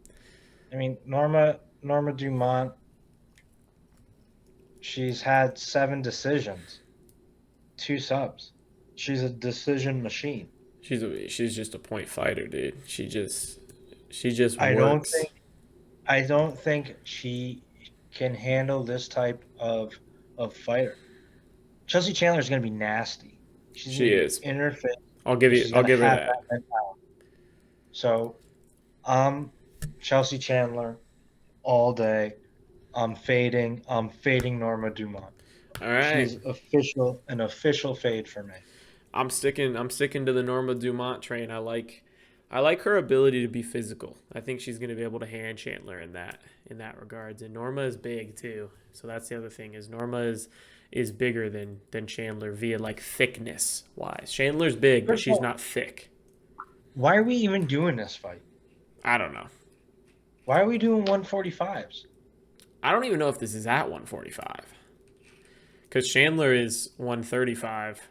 I mean, Norma Dumont, she's had 7 decisions, 2 subs. She's a decision machine. She's just a point fighter, dude. She just works. I don't think she can handle this type of fighter. Chelsea Chandler is going to be nasty. She is in her face. I'll give her that. So, Chelsea Chandler all day. I'm fading Norma Dumont. All right. She's an official fade for me. I'm sticking to the Norma Dumont train. I like her ability to be physical. I think she's going to be able to hand Chandler in that regards. And Norma is big too. So that's the other thing, is Norma is bigger than Chandler via like thickness wise. Chandler's big, but she's not thick. Why are we even doing this fight? I don't know. Why are we doing 145s? I don't even know if this is at 145. Because Chandler is 135.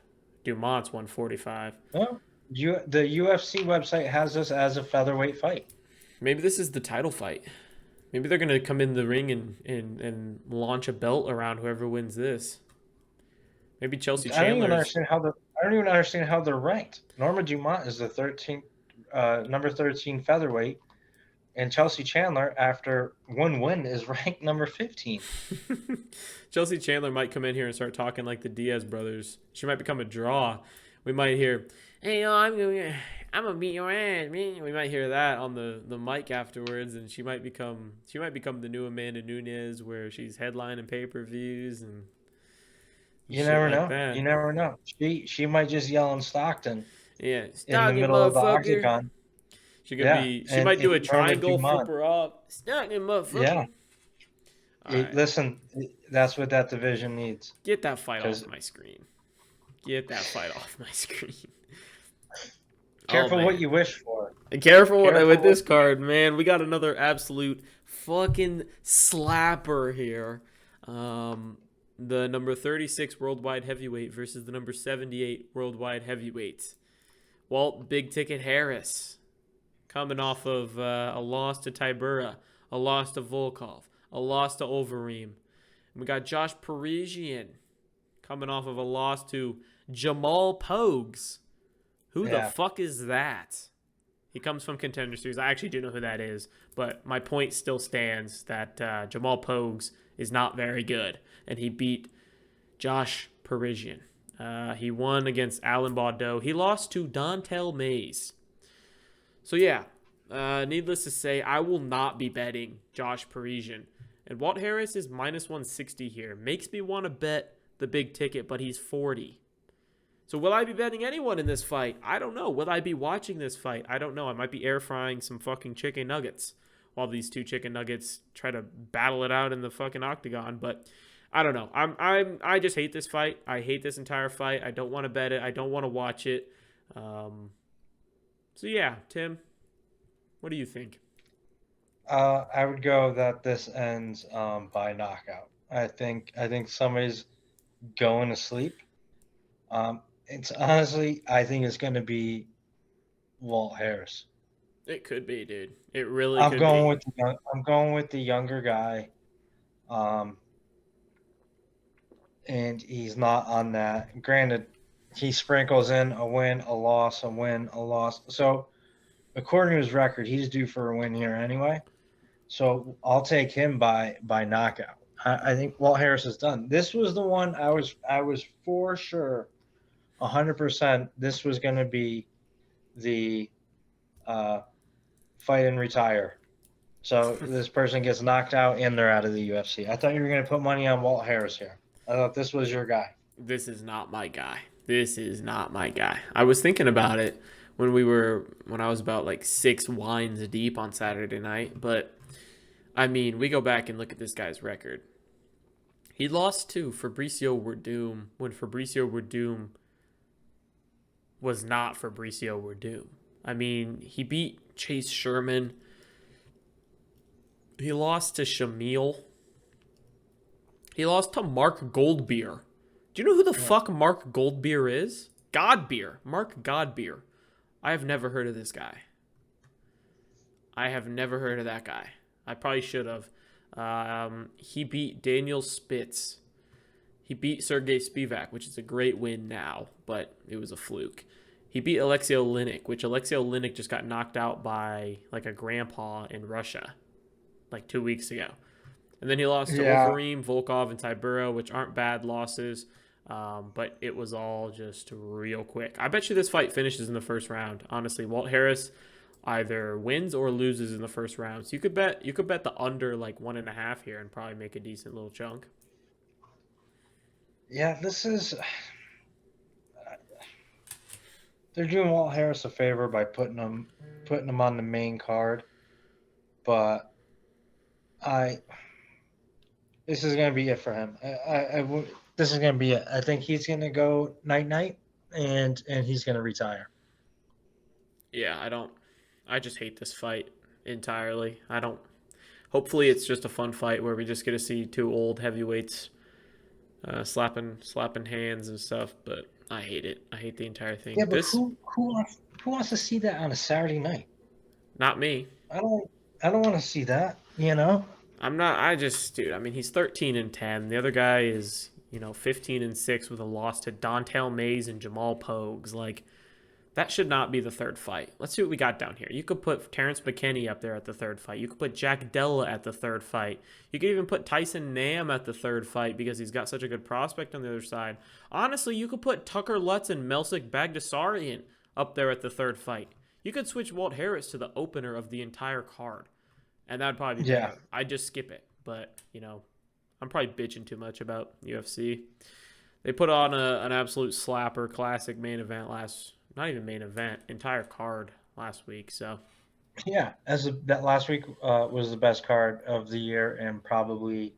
Dumont's 145. Well, the UFC website has this as a featherweight fight. Maybe this is the title fight. Maybe they're going to come in the ring and launch a belt around whoever wins this. Maybe Chelsea Chandler. I don't even understand how they're ranked. Norma Dumont is the 13th, number 13 featherweight, and Chelsea Chandler, after one win, is ranked number 15. Chelsea Chandler might come in here and start talking like the Diaz brothers. She might become a draw. We might hear, "Hey, I'm gonna beat your ass, man." We might hear that on the mic afterwards, and she might become the new Amanda Nunes, where she's headlining pay-per-views and. You never know. You never know. She might just yell in Stockton. Yeah, in the middle of the octagon. She might do a triangle, flip her up. Stockton, motherfucker. Yeah. Right. Listen, that's what that division needs. Get that fight off my screen. Careful what you wish for. Careful with this card, man. We got another absolute fucking slapper here. The number 36 worldwide heavyweight versus the number 78 worldwide heavyweight. Walt Big Ticket Harris coming off of a loss to Tybura, a loss to Volkov, a loss to Overeem. And we got Josh Parisian coming off of a loss to Jamal Pogues. Who the fuck is that? He comes from Contender Series. I actually do know who that is, but my point still stands that Jamal Pogues is not very good. And he beat Josh Parisian. He won against Alan Baudot. He lost to Dontel Mays. So yeah, needless to say, I will not be betting Josh Parisian. And Walt Harris is minus 160 here. Makes me want to bet the big ticket, but he's 40. So will I be betting anyone in this fight? I don't know. Will I be watching this fight? I don't know. I might be air frying some fucking chicken nuggets while these two chicken nuggets try to battle it out in the fucking octagon. But I don't know. I just hate this fight. I hate this entire fight. I don't want to bet it. I don't want to watch it. So yeah, Tim, what do you think? I would go that this ends by knockout. I think somebody's going to sleep. It's honestly, I think it's going to be Walt Harris. It could be, dude. It really I'm could going be. with I'm going with the younger guy, and he's not on that. Granted, he sprinkles in a win, a loss, a win, a loss. So, according to his record, he's due for a win here anyway. So I'll take him by knockout. I think Walt Harris is done. This was the one I was for sure, 100%. This was going to be the fight and retire. So this person gets knocked out and they're out of the UFC. I thought you were going to put money on Walt Harris here. I thought this was your guy. This is not my guy. This is not my guy. I was thinking about it when I was about like 6 wines deep on Saturday night, but I mean, we go back and look at this guy's record. He lost to Fabricio Werdum when Fabricio Werdum was not Fabricio Werdum. I mean, he beat Chase Sherman. He lost to Shamil. He lost to Mark Goldbeer. Do you know who the fuck Mark Goldbeer is? Godbeer. Mark Godbeer. I have never heard of this guy. I have never heard of that guy. I probably should have. He beat Daniel Spitz. He beat Sergey Spivak, which is a great win now, but it was a fluke. He beat Alexei Oleinik, which Alexei Oleinik just got knocked out by like a grandpa in Russia like 2 weeks ago. And then he lost to Overeem, Volkov, and Tybura, which aren't bad losses, but it was all just real quick. I bet you this fight finishes in the first round. Honestly, Walt Harris either wins or loses in the first round. So you could bet the under like 1.5 here and probably make a decent little chunk. Yeah, they're doing Walt Harris a favor by putting him on the main card, but this is going to be it for him. This is going to be it. I think he's going to go night and he's going to retire. Yeah, I just hate this fight entirely. Hopefully it's just a fun fight where we just get to see two old heavyweights slapping hands and stuff, but I hate it. I hate the entire thing. Yeah, but who wants to see that on a Saturday night? Not me. I don't want to see that, I'm not. Dude, I mean, he's 13-10. The other guy is, 15-6 with a loss to Dontel Mays and Jamal Pogues. Like, that should not be the third fight. Let's see what we got down here. You could put Terrence Mckinney up there at the third fight. You could put Jack Della at the third fight. You could even put Tyson Nam at the third fight because he's got such a good prospect on the other side. Honestly, you could put Tucker Lutz and Melsik Bagdasaryan up there at the third fight. You could switch Walt Harris to the opener of the entire card. And that would probably be better. I'd just skip it. But, I'm probably bitching too much about UFC. They put on an absolute slapper classic main event not even main event, entire card last week. So, yeah, that last week was the best card of the year and probably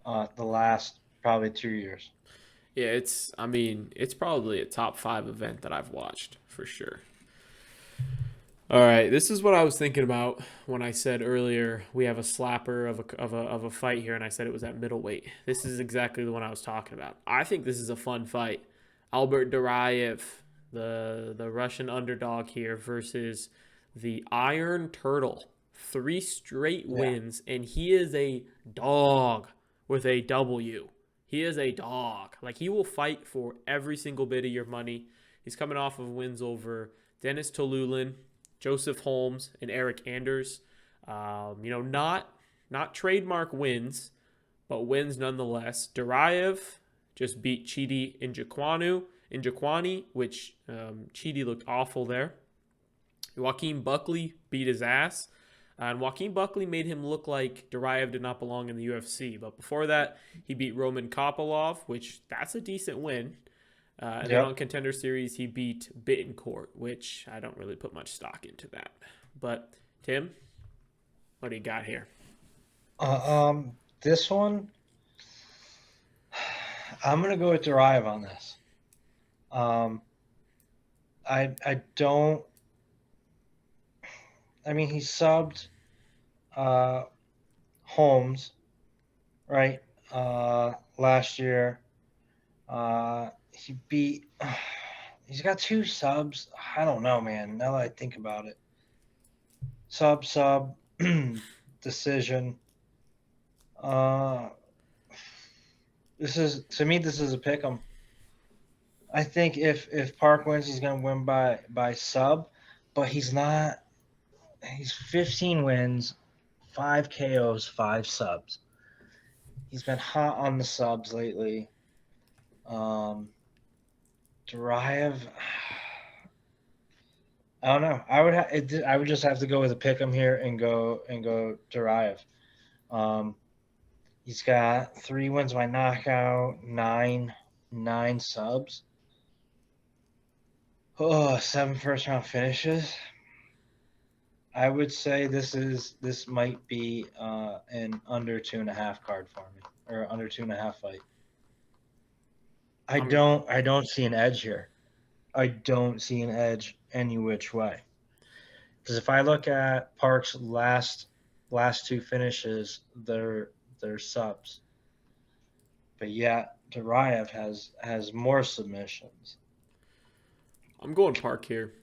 the last 2 years. Yeah, it's probably a top 5 event that I've watched for sure. All right, this is what I was thinking about when I said earlier we have a slapper of a fight here, and I said it was at middleweight. This is exactly the one I was talking about. I think this is a fun fight. Albert Duraev, the Russian underdog here, versus the Iron Turtle. 3 straight wins, and he is a dog with a W. He is a dog. Like, he will fight for every single bit of your money. He's coming off of wins over Dennis Tolulin, Joseph Holmes, and Eric Anders. Not trademark wins, but wins nonetheless. Duraev just beat Chidi Njokwani, which Chidi looked awful there. Joaquin Buckley beat his ass. And Joaquin Buckley made him look like Duraev did not belong in the UFC. But before that, he beat Roman Kopylov, which that's a decent win. And then on Contender Series, he beat Bittencourt, which I don't really put much stock into that. But, Tim, what do you got here? This one, I'm going to go with Duraev on this. I don't. I mean, he subbed Holmes, right? Last year. He beat. He's got 2 subs. I don't know, man. Now that I think about it, sub decision. This is a pick 'em. I think if Park wins, he's gonna win by sub, but he's not. He's 15 wins, 5 KOs, 5 subs. He's been hot on the subs lately. Duraev, I don't know. I would just have to go with a pick 'em here and go Duraev. He's got 3 wins by knockout, 9 subs. 7 first round finishes. I would say this might be an under 2.5 card for me, or under 2.5 fight. I don't see an edge here. I don't see an edge any which way. Because if I look at Park's last 2 finishes, they're subs. But yet Duraev has more submissions. I'm going Park here.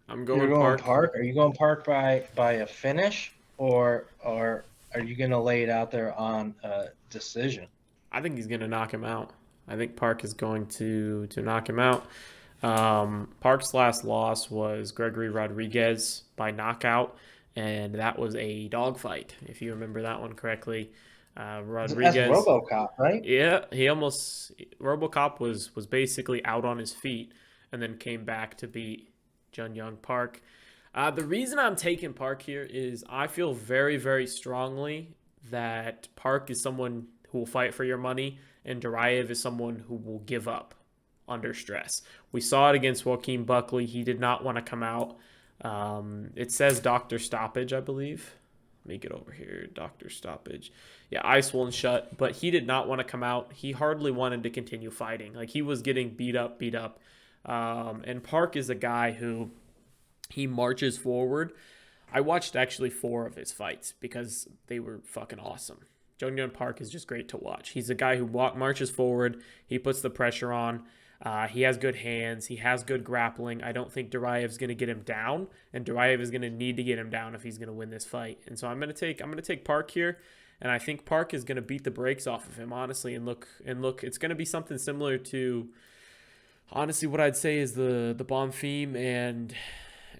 You're going Park. Are you going Park by a finish, or are you going to lay it out there on a decision? I think he's going to knock him out. I think Park is going to knock him out. Park's last loss was Gregory Rodriguez by knockout, and that was a dogfight, if you remember that one correctly. Rodriguez. That's RoboCop, right? Yeah, RoboCop was basically out on his feet, and then came back to beat Jun Young Park. The reason I'm taking Park here is I feel very, very strongly that Park is someone who will fight for your money, and Duraev is someone who will give up under stress. We saw it against Joaquin Buckley. He did not want to come out. It says Dr. Stoppage, I believe. Let me get over here. Dr. Stoppage. Yeah, eyes swollen shut, but he did not want to come out. He hardly wanted to continue fighting. Like, he was getting beat up. And Park is a guy who he marches forward. I watched actually 4 of his fights because they were fucking awesome. Jun Young Park is just great to watch. He's a guy who marches forward. He puts the pressure on. He has good hands. He has good grappling. I don't think Duraev's going to get him down, and Duraev is going to need to get him down if he's going to win this fight. And so I'm going to take Park here, and I think Park is going to beat the brakes off of him, honestly. And look, it's going to be something similar to, honestly, what I'd say is the Bonfim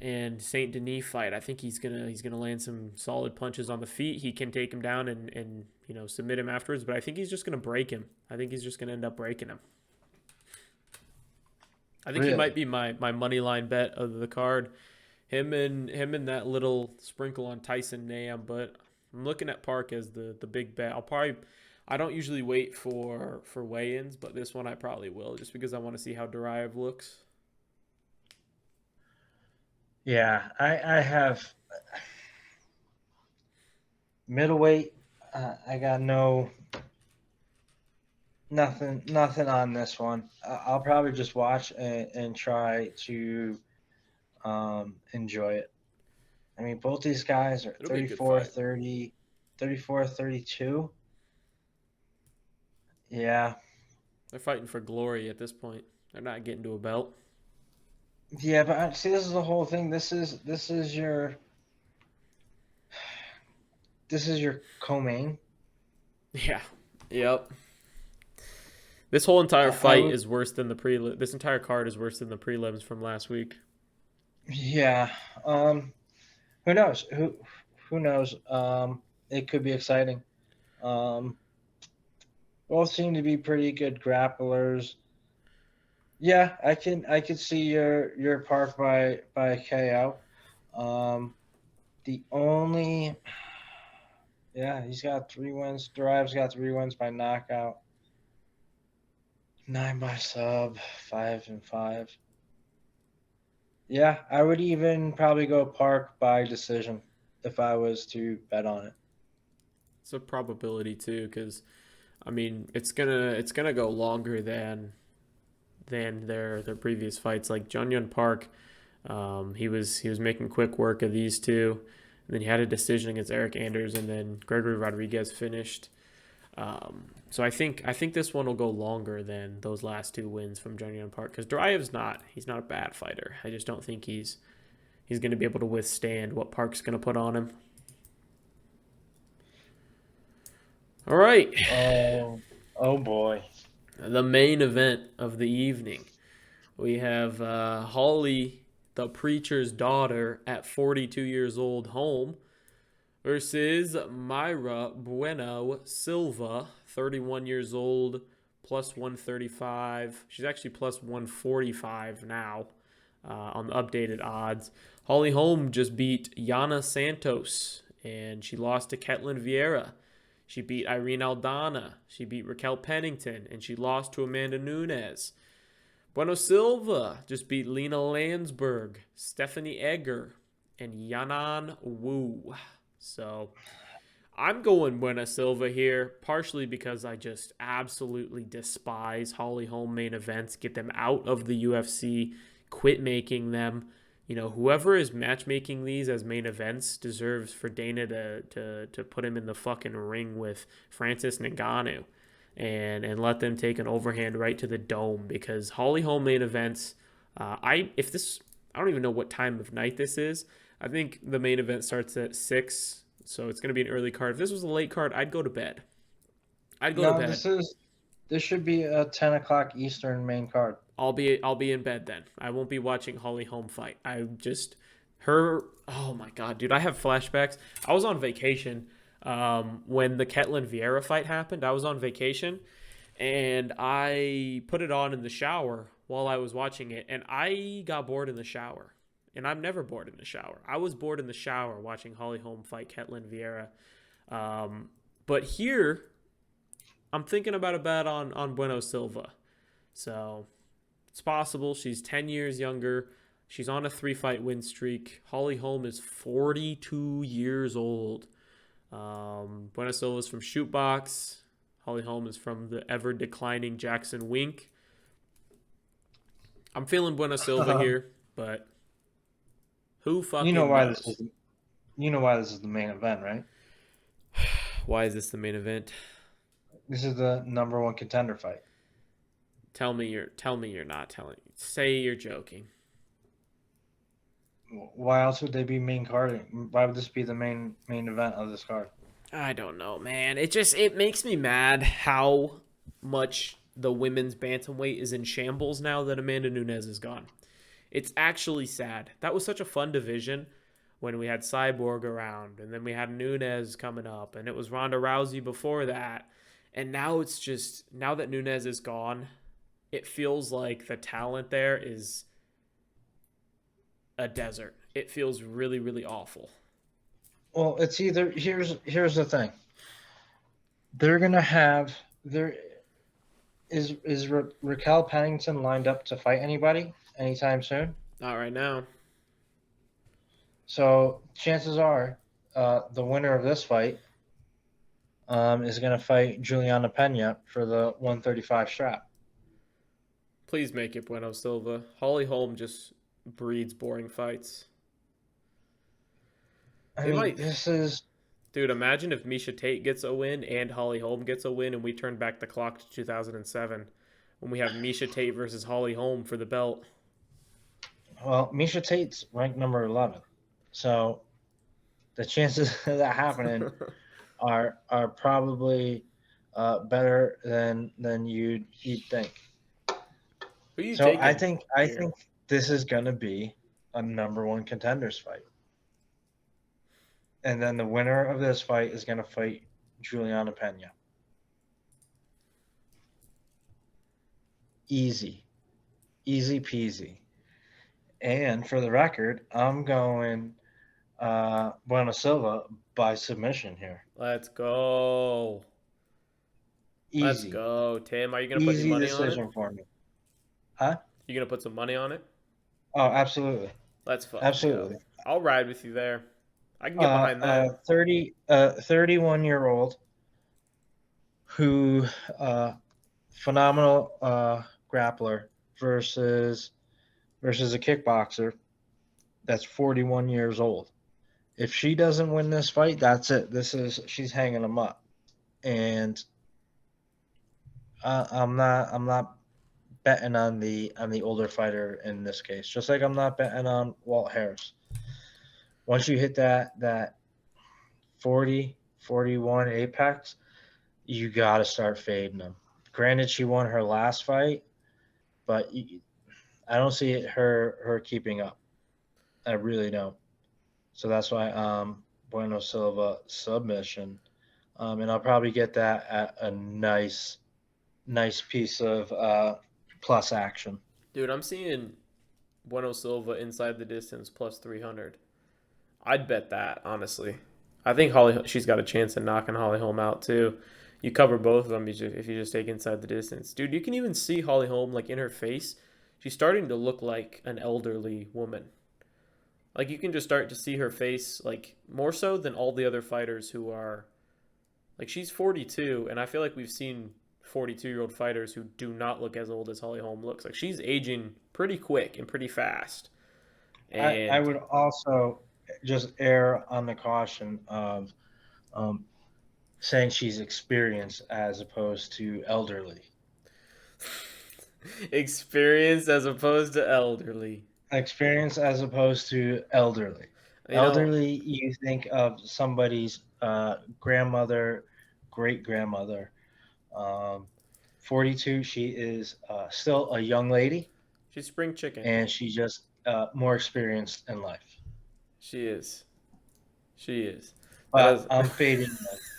and Saint Denis fight. I think he's gonna land some solid punches on the feet. He can take him down and submit him afterwards, but I think he's just gonna break him. I think he's just gonna end up breaking him. I think he might be my money line bet of the card. Him and that little sprinkle on Tyson Nam, but I'm looking at Park as the big bet. I don't usually wait for weigh-ins, but this one I probably will, just because I want to see how Duraev looks. Yeah, I have middleweight. I got nothing on this one. I'll probably just watch and try to enjoy it. I mean, both these guys are 34, 30, 34, 32. Yeah. They're fighting for glory at this point. They're not getting to a belt. Yeah, but see, this is the whole thing. This is your co-main. Yeah. Yep. This whole entire fight is worse than the prelim. This entire card is worse than the prelims from last week. Yeah. Who knows? Who knows? It could be exciting. Um, both seem to be pretty good grapplers. Yeah, I could see your park by KO. Um, the only yeah, he's got 3 wins. Derive's got 3 wins by knockout. 9 by sub, 5-5. Yeah, I would even probably go Park by decision if I was to bet on it. It's a probability too, because I mean it's gonna go longer than their previous fights. Like Jun Park, he was making quick work of these two, and then he had a decision against Eric Anders, and then Gregory Rodriguez finished. So I think this one will go longer than those last two wins from Jun Park, because Duraev's he's not a bad fighter. I just don't think he's going to be able to withstand what Park's going to put on him. All right, Oh boy. the main event of the evening. We have Holly, the preacher's daughter, at 42 years old, home, versus Myra Bueno Silva, 31 years old, plus 135. She's actually plus 145 now on the updated odds. Holly Holm just beat Yana Santos, and she lost to Ketlin Vieira. She beat Irene Aldana. She beat Raquel Pennington, and she lost to Amanda Nunes. Bueno Silva just beat Lena Landsberg, Stephanie Egger, and Yanan Wu. So I'm going Bueno Silva here, partially because I just absolutely despise Holly Holm main events. Get them out of the UFC. Quit making them. Whoever is matchmaking these as main events deserves for Dana to put him in the fucking ring with Francis Ngannou and let them take an overhand right to the dome, because Holly Holm main events, I don't even know what time of night this is. I think the main event starts at 6, so it's going to be an early card. If this was a late card, I'd go to bed. I'd go to No, bed. this should be a 10 o'clock Eastern main card. I'll be in bed then. I won't be watching Holly Holm fight. Her. Oh my god, dude! I have flashbacks. I was on vacation when the Ketlin Vieira fight happened. I was on vacation, and I put it on in the shower while I was watching it, and I got bored in the shower. And I'm never bored in the shower. I was bored in the shower watching Holly Holm fight Ketlin Vieira. But here, I'm thinking about a bet on Bueno Silva. So it's possible. She's 10 years younger. She's on a 3-fight win streak. Holly Holm is 42 years old. Bueno Silva is from Shootbox. Holly Holm is from the ever-declining Jackson Wink. I'm feeling Bueno Silva here, but who fucking You know why knows? this is the main event, right? Why is this the main event? This is the number one contender fight. Tell me you're not telling. Say you're joking. Why else would they be main carding? Why would this be the main event of this card? I don't know, man. It makes me mad how much the women's bantamweight is in shambles now that Amanda Nunes is gone. It's actually sad. That was such a fun division when we had Cyborg around, and then we had Nunes coming up, and it was Ronda Rousey before that. And now it's just, now that Nunes is gone, it feels like the talent there is a desert. It feels really, really awful. Well, it's either here's the thing. They're gonna have there is Raquel Pennington lined up to fight anybody anytime soon? Not right now. So chances are, the winner of this fight is going to fight Juliana Pena for the 135 strap. Please make it Bueno Silva. Holly Holm just breeds boring fights. I mean, this is Dude, imagine if Misha Tate gets a win and Holly Holm gets a win, and we turn back the clock to 2007 when we have Misha Tate versus Holly Holm for the belt. well, Misha Tate's ranked number 11, so the chances of that happening are probably better than you'd think. Who you So taking? I think this is going to be a number one contenders fight. And then the winner of this fight is going to fight Juliana Pena. Easy peasy. And for the record, I'm going Bueno Silva by submission here. Let's go. Let's Easy. go. Tim, are you going to put any Easy money on it? decision for me. Huh? You going to put some money on it? Oh, absolutely. Let's fucking go. Absolutely. I'll ride with you there. I can get behind that. 31-year-old who phenomenal grappler versus a kickboxer that's 41 years old. If she doesn't win this fight, that's it. She's hanging them up. And I'm not betting on the older fighter in this case. Just like I'm not betting on Walt Harris. Once you hit that 40, 41 apex, you got to start fading them. Granted, she won her last fight, but I don't see her keeping up. I really don't. So that's why Bueno Silva submission, and I'll probably get that at a nice piece of plus action. Dude, I'm seeing Bueno Silva inside the distance plus 300. I'd bet that, honestly. I think she's got a chance of knocking Holly Holm out, too. You cover both of them if you just take inside the distance. Dude, you can even see Holly Holm, like, in her face. She's starting to look like an elderly woman. Like, you can just start to see her face, like, more so than all the other fighters who are... Like, she's 42, and I feel like we've seen 42-year-old fighters who do not look as old as Holly Holm looks. Like, she's aging pretty quick and pretty fast. And I would also just err on the caution of saying she's experienced as opposed to elderly. Experience as opposed to elderly. Experience as opposed to elderly. Elderly, you think of somebody's grandmother, great grandmother. 42, she is still a young lady. She's spring chicken. And she's just more experienced in life. She is. But I'm fading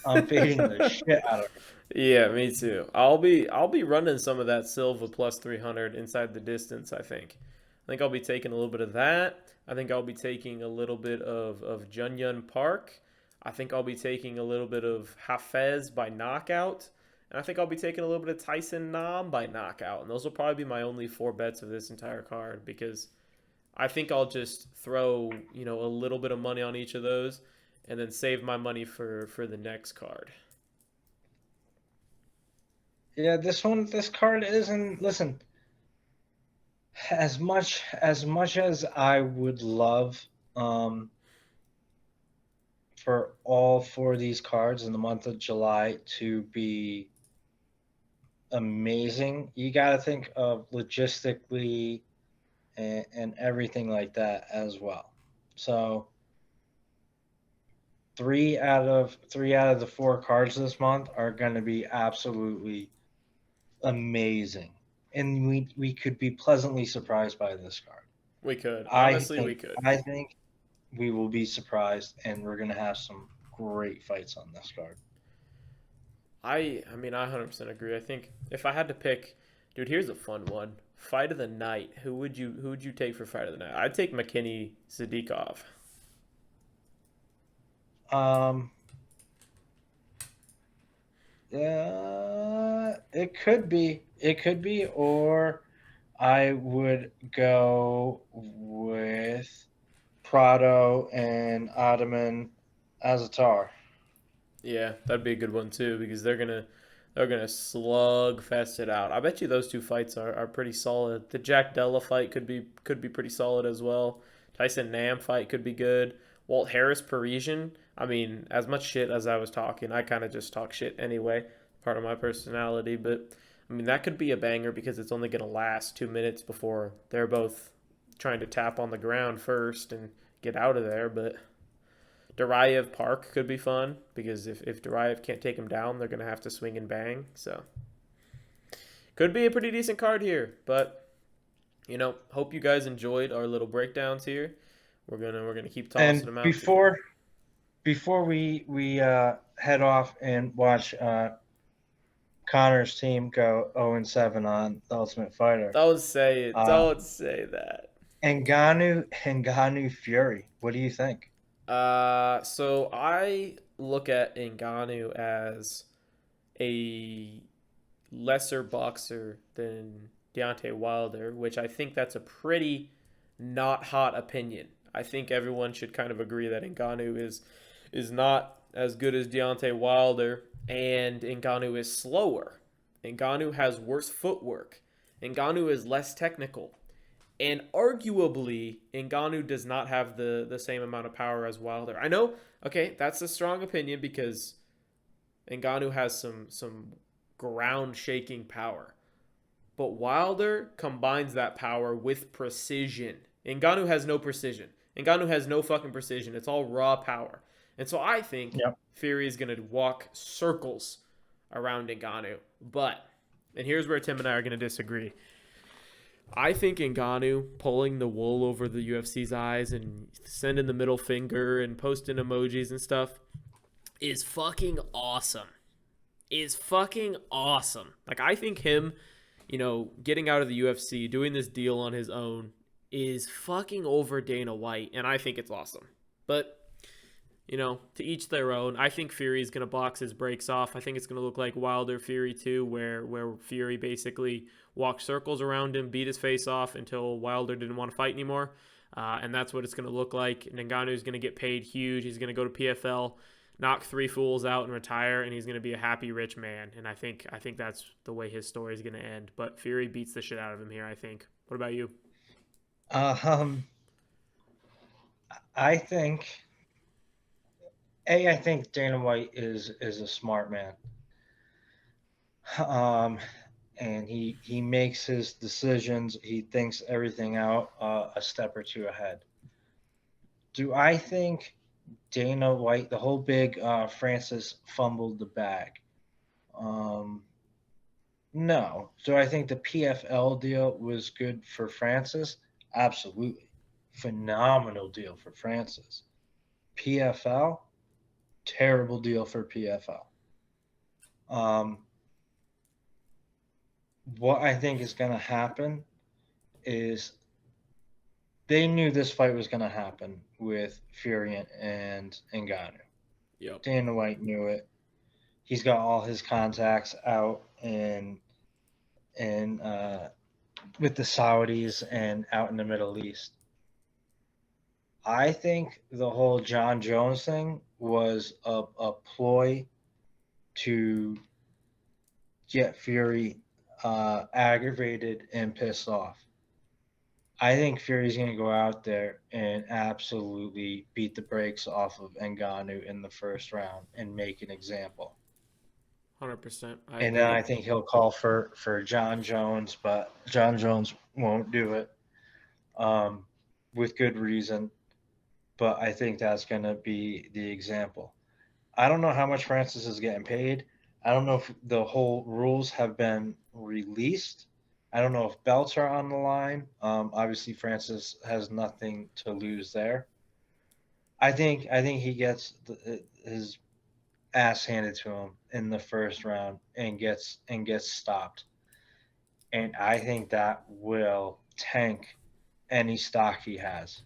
the shit out of her. Yeah, me too. I'll be running some of that Silva plus 300 inside the distance, I think. I think I'll be taking a little bit of that. I think I'll be taking a little bit of Junyun Park. I think I'll be taking a little bit of Hafez by knockout. And I think I'll be taking a little bit of Tyson Nam by knockout. And those will probably be my only 4 bets of this entire card because I think I'll just throw, a little bit of money on each of those and then save my money for the next card. Yeah, this card isn't, listen, as much as I would love for all 4 of these cards in the month of July to be amazing, you got to think of logistically and everything like that as well. So 3 out of the 4 cards this month are going to be absolutely amazing, and we could be pleasantly surprised by this card. We could. Honestly, we could. I think we will be surprised, and we're going to have some great fights on this card. I 100% agree. I think if I had to pick, dude, here's a fun one. Fight of the night. Who would you take for fight of the night? I'd take Mckinney Sadykov. It could be, or I would go with Prado and Ottoman Azatar. Yeah, that'd be a good one too because they're gonna slug fest it out. I bet you those 2 fights are pretty solid. The Jack Della fight could be pretty solid as well. Tyson Nam fight could be good. Walt Harris Parisian. I mean, as much shit as I was talking, I kind of just talk shit anyway. Part of my personality, but I mean that could be a banger because it's only gonna last 2 minutes before they're both trying to tap on the ground first and get out of there. But Duraev Park could be fun because if Duraev can't take him down, they're going to have to swing and bang. So could be a pretty decent card here. But, hope you guys enjoyed our little breakdowns here. We're gonna keep tossing them out. Before we head off and watch Connor's team go 0-7 on The Ultimate Fighter. Don't say it. Uh, Don't say that. Ngannou Fury. What do you think? So I look at Ngannou as a lesser boxer than Deontay Wilder, which I think that's a pretty not hot opinion. I think everyone should kind of agree that Ngannou is not as good as Deontay Wilder, and Ngannou is slower. Ngannou has worse footwork. Ngannou is less technical. And arguably, Ngannou does not have the same amount of power as Wilder. I know, okay, that's a strong opinion because Ngannou has some ground shaking power. But Wilder combines that power with precision. Ngannou has no precision. Ngannou has no fucking precision. It's all raw power. And so I think Yep. Fury is going to walk circles around Ngannou. But, and here's where Tim and I are going to disagree. I think Ngannou pulling the wool over the UFC's eyes and sending the middle finger and posting emojis and stuff is fucking awesome. Is fucking awesome. Like, I think him, getting out of the UFC, doing this deal on his own is fucking over Dana White, and I think it's awesome. But, to each their own. I think Fury is going to box his breaks off. I think it's going to look like Wilder Fury 2, where Fury basically walked circles around him, beat his face off until Wilder didn't want to fight anymore. And that's what it's going to look like. Ngannou is going to get paid huge. He's going to go to PFL, knock 3 fools out and retire, and he's going to be a happy rich man. And I think that's the way his story is going to end. But Fury beats the shit out of him here, I think. What about you? I think I think Dana White is a smart man. And he makes his decisions. He thinks everything out a step or two ahead. Do I think Dana White, the whole big Francis fumbled the bag? No. Do I think the PFL deal was good for Francis? Absolutely. Phenomenal deal for Francis. PFL, terrible deal for PFL. What I think is going to happen is they knew this fight was going to happen with Fury and Ngannou. Yep. Dana White knew it. He's got all his contacts out in with the Saudis and out in the Middle East. I think the whole John Jones thing was a ploy to get Fury aggravated and pissed off. I think Fury's going to go out there and absolutely beat the brakes off of Ngannou in the first round and make an example. 100%. And then I think he'll call for John Jones, but John Jones won't do it with good reason. But I think that's going to be the example. I don't know how much Francis is getting paid. I don't know if the whole rules have been released. I don't know if belts are on the line. Obviously, Francis has nothing to lose there. I think he gets his ass handed to him in the first round and gets stopped. And I think that will tank any stock he has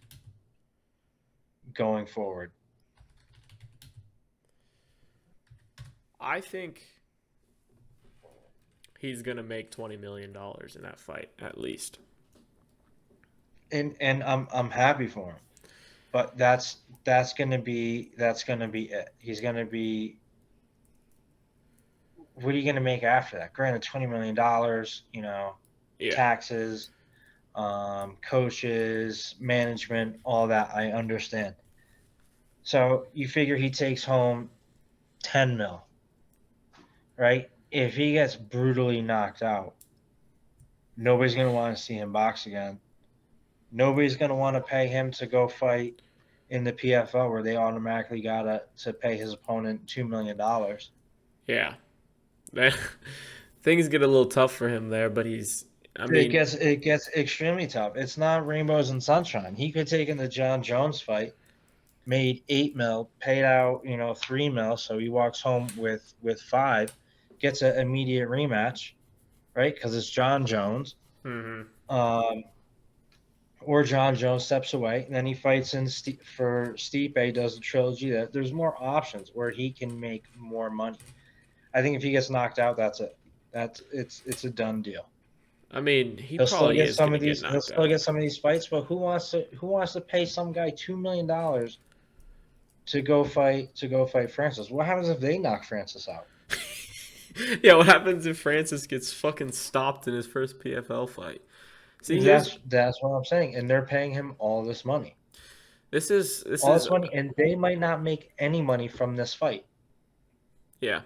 going forward. I think he's gonna make $20 million in that fight at least. And I'm happy for him. But that's gonna be it. He's gonna be. What are you gonna make after that? Granted, $20 million. Taxes, coaches, management, all that. I understand. So you figure he takes home 10 mil, right? If he gets brutally knocked out, nobody's gonna want to see him box again. Nobody's going to want to pay him to go fight in the PFL where they automatically got to pay his opponent $2 million. Yeah. Things get a little tough for him there, but it gets extremely tough. It's not rainbows and sunshine. He could take in the John Jones fight made 8 mil, paid out 3 mil, so he walks home with 5, gets an immediate rematch, right? Because it's John Jones. Mm-hmm. Um, or John Jones steps away, and then he fights for Stipe, does the trilogy. That there's more options where he can make more money. I think if he gets knocked out, that's it. It's a done deal. I mean, he He'll still probably get is some gonna of get these. He'll knocked still out. get some of these fights, but who wants to pay some guy $2 million to go fight Francis? What happens if they knock Francis out? Yeah, what happens if Francis gets fucking stopped in his first PFL fight? See, here's That's what I'm saying, and they're paying him all this money, this is and they might not make any money from this fight. yeah.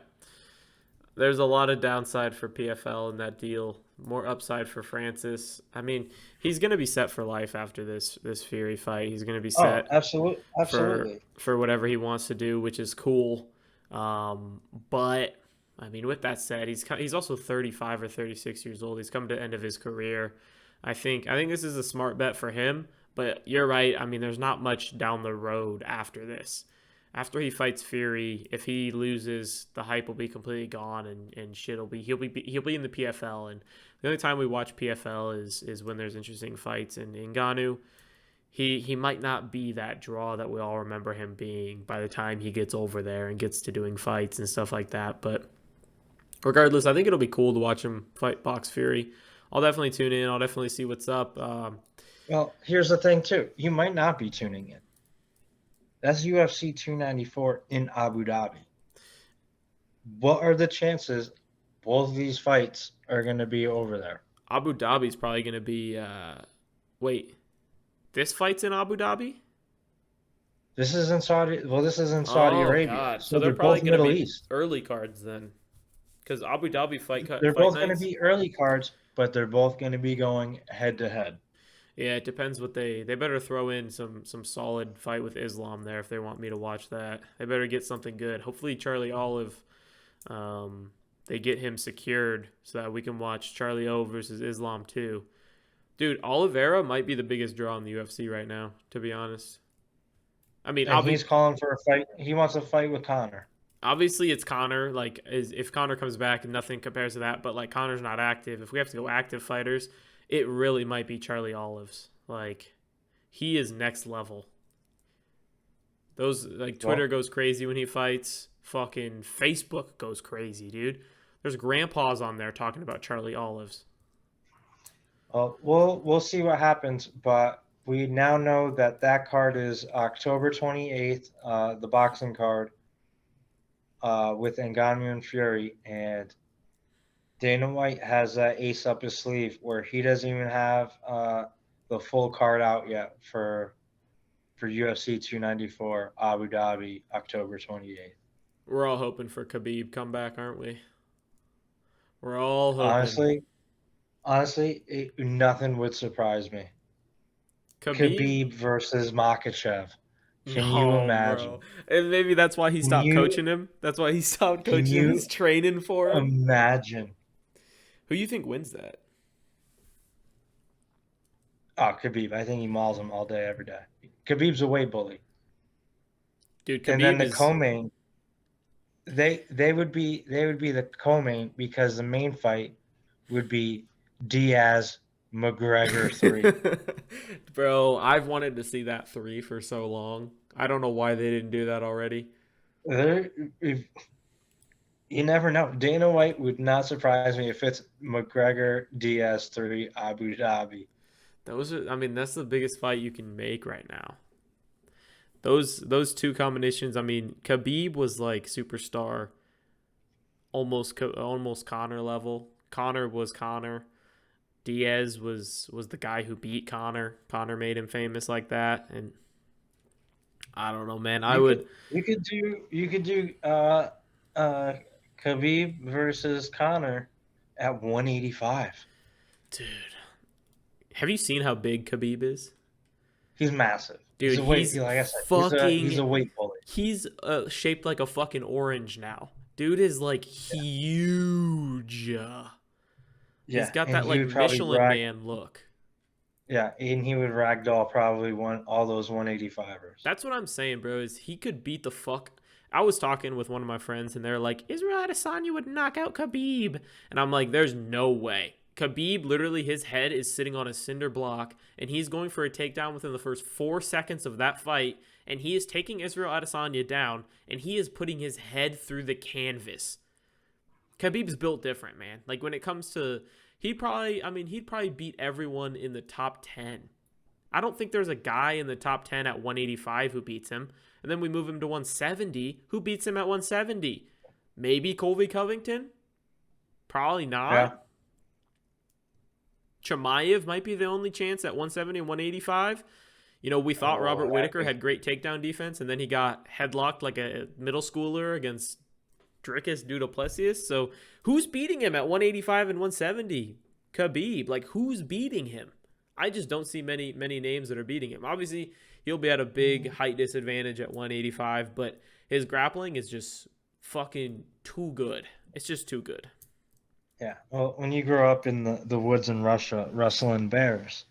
There's a lot of downside for PFL in that deal. More upside for Francis. I mean, he's gonna be set for life after this Fury fight. He's gonna be Oh, set absolutely, for absolutely. whatever he wants to do, which is cool. But I mean, with that said, he's also 35 or 36 years old. He's come to the end of his career. I think this is a smart bet for him. But you're right. I mean, there's not much down the road after this. After he fights Fury, if he loses, the hype will be completely gone, and shit will be he'll be in the PFL. And the only time we watch PFL is when there's interesting fights. And Ngannou, he might not be that draw that we all remember him being by the time he gets over there and gets to doing fights and stuff like that. But regardless, I think it'll be cool to watch him fight Box Fury. I'll definitely tune in. I'll definitely see what's up. Well, here's the thing too. You might not be tuning in. That's UFC 294 in Abu Dhabi. What are the chances both of these fights are going to be over there? Abu Dhabi's probably going to be. Wait, this fight's in Abu Dhabi? This is in Saudi. Well, this is in Saudi Oh Arabia, God! So so they're they're probably both going to Middle be East. early cards then, because Abu Dhabi They're fight both going to nights. be early cards, but they're both going to be going head to head. Yeah, it depends what they better throw in some solid fight with Islam there if they want me to watch that. They better get something good. Hopefully Charlie Olive, they get him secured so that we can watch Charlie O versus Islam too. Dude, Oliveira might be the biggest draw in the UFC right now, to be honest. I mean, And he's calling for a fight. He wants a fight with Connor. obviously it's Connor. Like, if Connor comes back, nothing compares to that. But like, Connor's not active. If we have to go active fighters, it really might be Charlie Olives. Like, he is next level. Those like Twitter goes crazy when he fights. Fucking Facebook goes crazy, dude. There's grandpas on there talking about Charlie Olives. We'll see what happens, but we now know that card is October 28th, the boxing card with Ngannou and Fury, and Dana White has that ace up his sleeve where he doesn't even have the full card out yet for UFC 294 Abu Dhabi October 28th. We're all hoping for Khabib comeback, aren't we? We're all hoping. Honestly, nothing would surprise me. Khabib? Khabib versus Makhachev. Can you No, bro. imagine? And maybe that's why he Can stopped you coaching him. That's why he stopped can coaching him. you He's training for him. imagine? Who you think wins that? Oh, Khabib. I think he mauls him all day, every day. Khabib's a weight bully. Dude, And then Khabib the is co-main, they would be the co-main because the main fight would be Diaz McGregor 3. Bro, I've wanted to see that 3 for so long. I don't know why they didn't do that already. There, if, you never know. Dana White would not surprise me if it's McGregor Diaz 3 Abu Dhabi. I mean, that's the biggest fight you can make right now. Those two combinations, I mean, Khabib was like superstar, almost Connor level. Connor was Connor. Diaz was the guy who beat Connor. Connor made him famous like that, and I don't know, man. I You could would, you could do Khabib versus Connor at 185. dude. Have you seen how big Khabib is? He's massive. Dude, he's Like I said, he's fucking. a weight bully. He's shaped like a fucking orange now. Dude is like huge. He's Yeah, got and that he like would probably Michelin rack. Man look. Yeah, and he would ragdoll probably all those 185ers. That's what I'm saying, bro. Is he could beat the fuck. I was talking with one of my friends, and they're like, Israel Adesanya would knock out Khabib, and I'm like, there's no way. Khabib, literally, his head is sitting on a cinder block, and he's going for a takedown within the first 4 seconds of that fight, and he is taking Israel Adesanya down, and he is putting his head through the canvas. Khabib's built different, man. Like when it comes to, he'd probably beat everyone in the top 10. I don't think there's a guy in the top 10 at 185 who beats him. And then we move him to 170. Who beats him at 170? Maybe Colby Covington? Probably not. Yeah. Chimaev might be the only chance at 170 and 185. You know, we thought Robert Whitaker had great takedown defense, and then he got headlocked like a middle schooler against Dricus du Duplessis. So who's beating him at 185 and 170? Khabib. Like, who's beating him? I just don't see many names that are beating him. Obviously, he'll be at a big height disadvantage at 185, but his grappling is just fucking too good. It's just too good. Yeah. Well, when you grow up in the woods in Russia wrestling bears,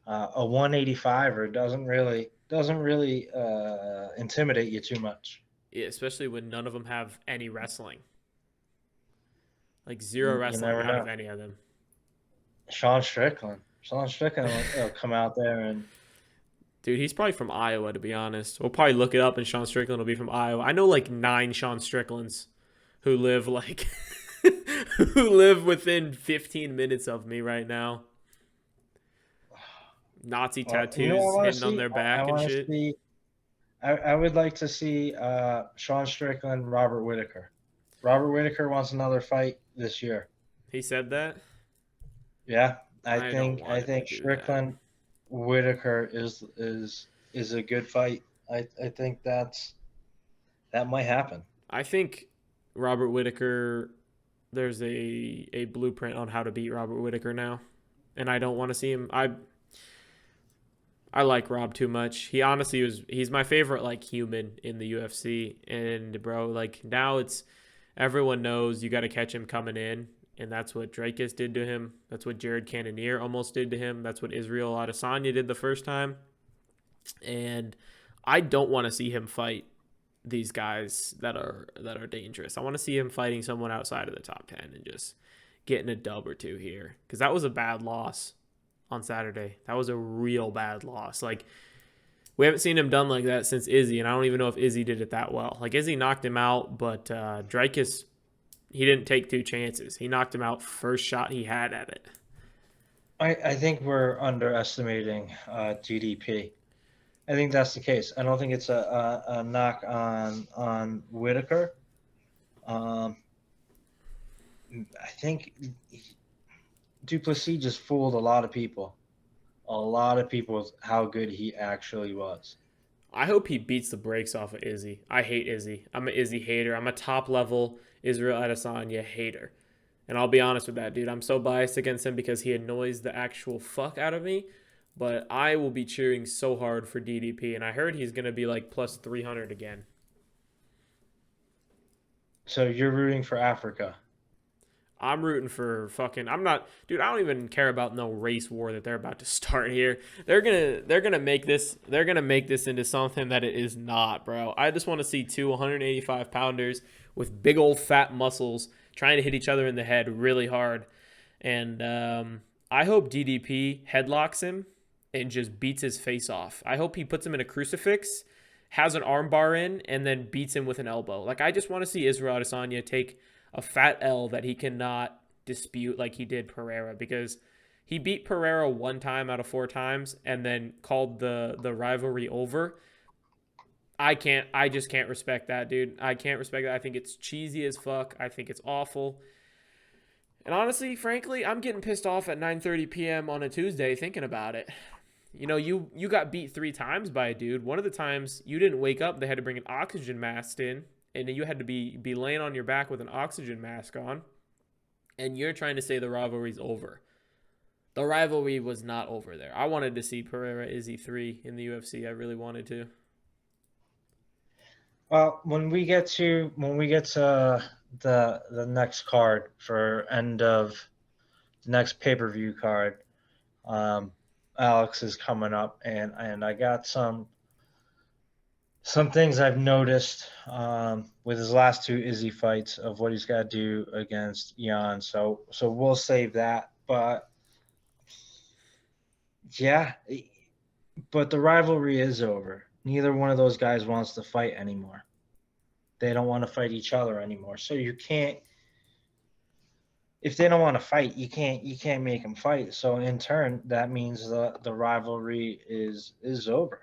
a 185er doesn't really intimidate you too much. Yeah, especially when none of them have any wrestling. Like zero wrestling out of any of them. Sean Strickland will come out there and. Dude, he's probably from Iowa, to be honest. We'll probably look it up, and Sean Strickland will be from Iowa. I know like 9 Sean Stricklands who live like who live within 15 minutes of me right now. Nazi tattoos hitting on their back and shit. I would like to see Sean Strickland, Robert Whitaker. Robert Whitaker wants another fight this year. He said that? Yeah, I think Strickland Whitaker is a good fight. I think that might happen. I think Robert Whitaker, there's a blueprint on how to beat Robert Whitaker now, and I don't want to see him. I like Rob too much. He honestly he's my favorite like human in the UFC, and bro, like now it's everyone knows you got to catch him coming in. And that's what Dracus did to him. That's what Jared Cannonier almost did to him. That's what Israel Adesanya did the first time. And I don't want to see him fight these guys that are dangerous. I want to see him fighting someone outside of the top 10 and just getting a dub or two here. Because that was a bad loss on Saturday. That was a real bad loss. Like, we haven't seen him done like that since Izzy, and I don't even know if Izzy did it that well. Like, Izzy knocked him out, but Dracus, he didn't take 2 chances. He knocked him out first shot he had at it. I think we're underestimating GDP. I think that's the case. I don't think it's a knock on Whitaker. I think Duplessis just fooled a lot of people. A lot of people with how good he actually was. I hope he beats the brakes off of Izzy. I hate Izzy. I'm an Izzy hater. I'm a top-level Israel Adesanya hater. And I'll be honest with that, dude. I'm so biased against him because he annoys the actual fuck out of me. But I will be cheering so hard for DDP. And I heard he's going to be like plus 300 again. So you're rooting for Africa? I'm rooting for fucking. I'm not, dude. I don't even care about no race war that they're about to start here. They're gonna make this. They're gonna make this into something that it is not, bro. I just want to see 2 185 pounders with big old fat muscles trying to hit each other in the head really hard. And I hope DDP headlocks him and just beats his face off. I hope he puts him in a crucifix, has an armbar in, and then beats him with an elbow. Like, I just want to see Israel Adesanya take a fat L that he cannot dispute like he did Pereira, because he beat Pereira 1 time out of 4 times and then called the rivalry over. I just can't respect that, dude. I can't respect that. I think it's cheesy as fuck. I think it's awful. And honestly, frankly, I'm getting pissed off at 9:30 p.m. on a Tuesday thinking about it. You know, you got beat 3 times by a dude. One of the times you didn't wake up, they had to bring an oxygen mask in, and you had to be laying on your back with an oxygen mask on, and you're trying to say the rivalry's over. The rivalry was not over there. I wanted to see Pereira Izzy 3 in the UFC. I really wanted to. Well, when we get to the next card for end of the next pay-per-view card, Alex is coming up, and I got some things I've noticed with his last two Izzy fights of what he's got to do against Jan. So we'll save that. But yeah, but the rivalry is over. Neither one of those guys wants to fight anymore. They don't want to fight each other anymore. So you can't. If they don't want to fight, you can't make them fight. So in turn, that means the rivalry is over.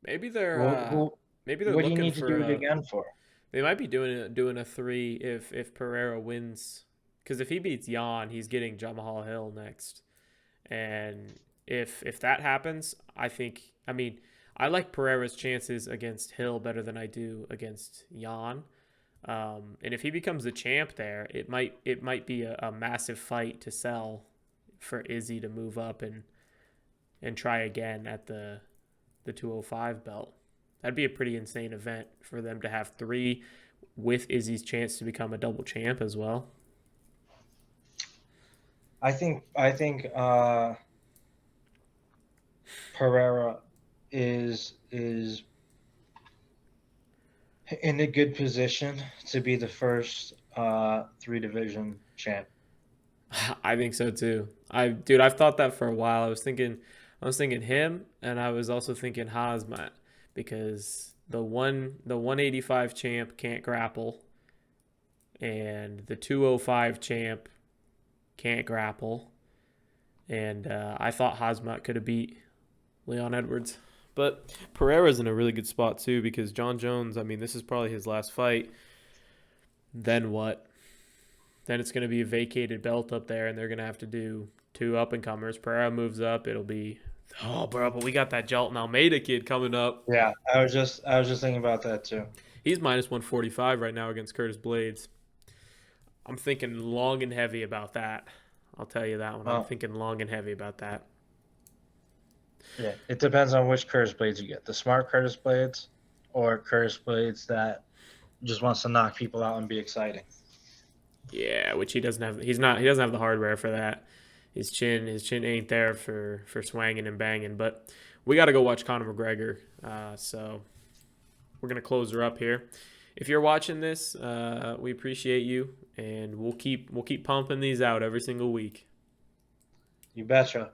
Maybe they're Who, who, maybe they're what do you looking need to for do it a. again for? They might be doing a three if Pereira wins, because if he beats Jan, he's getting Jamal Hill next, and if that happens, I mean I like Pereira's chances against Hill better than I do against Jan. And if he becomes the champ there, it might be a massive fight to sell for Izzy to move up and try again at the 205 belt. That'd be a pretty insane event for them to have three with Izzy's chance to become a double champ as well. I think Pereira is in a good position to be the first three division champ. I think so too. I've thought that for a while. I was thinking him, and I was also thinking Hazmat, because the 185 champ can't grapple, and the 205 champ can't grapple, and I thought Hazmat could have beat Leon Edwards. But Pereira's in a really good spot too, because John Jones, I mean, this is probably his last fight. Then what? Then it's going to be a vacated belt up there, and they're going to have to do two up and comers. Pereira moves up. It'll be, oh, bro, but we got that Jalton Almeida kid coming up. Yeah, I was just thinking about that too. He's minus 145 right now against Curtis Blades. I'm thinking long and heavy about that. I'll tell you that one. I'm Oh, thinking long and heavy about that. yeah. It depends on which Curtis blades you get. The smart Curtis blades or Curtis blades that just wants to knock people out and be exciting. Yeah, which he doesn't have. He doesn't have the hardware for that. His chin ain't there for swanging and banging. But we got to go watch Conor McGregor. So we're gonna close her up here. If you're watching this, we appreciate you, and we'll keep pumping these out every single week. You betcha.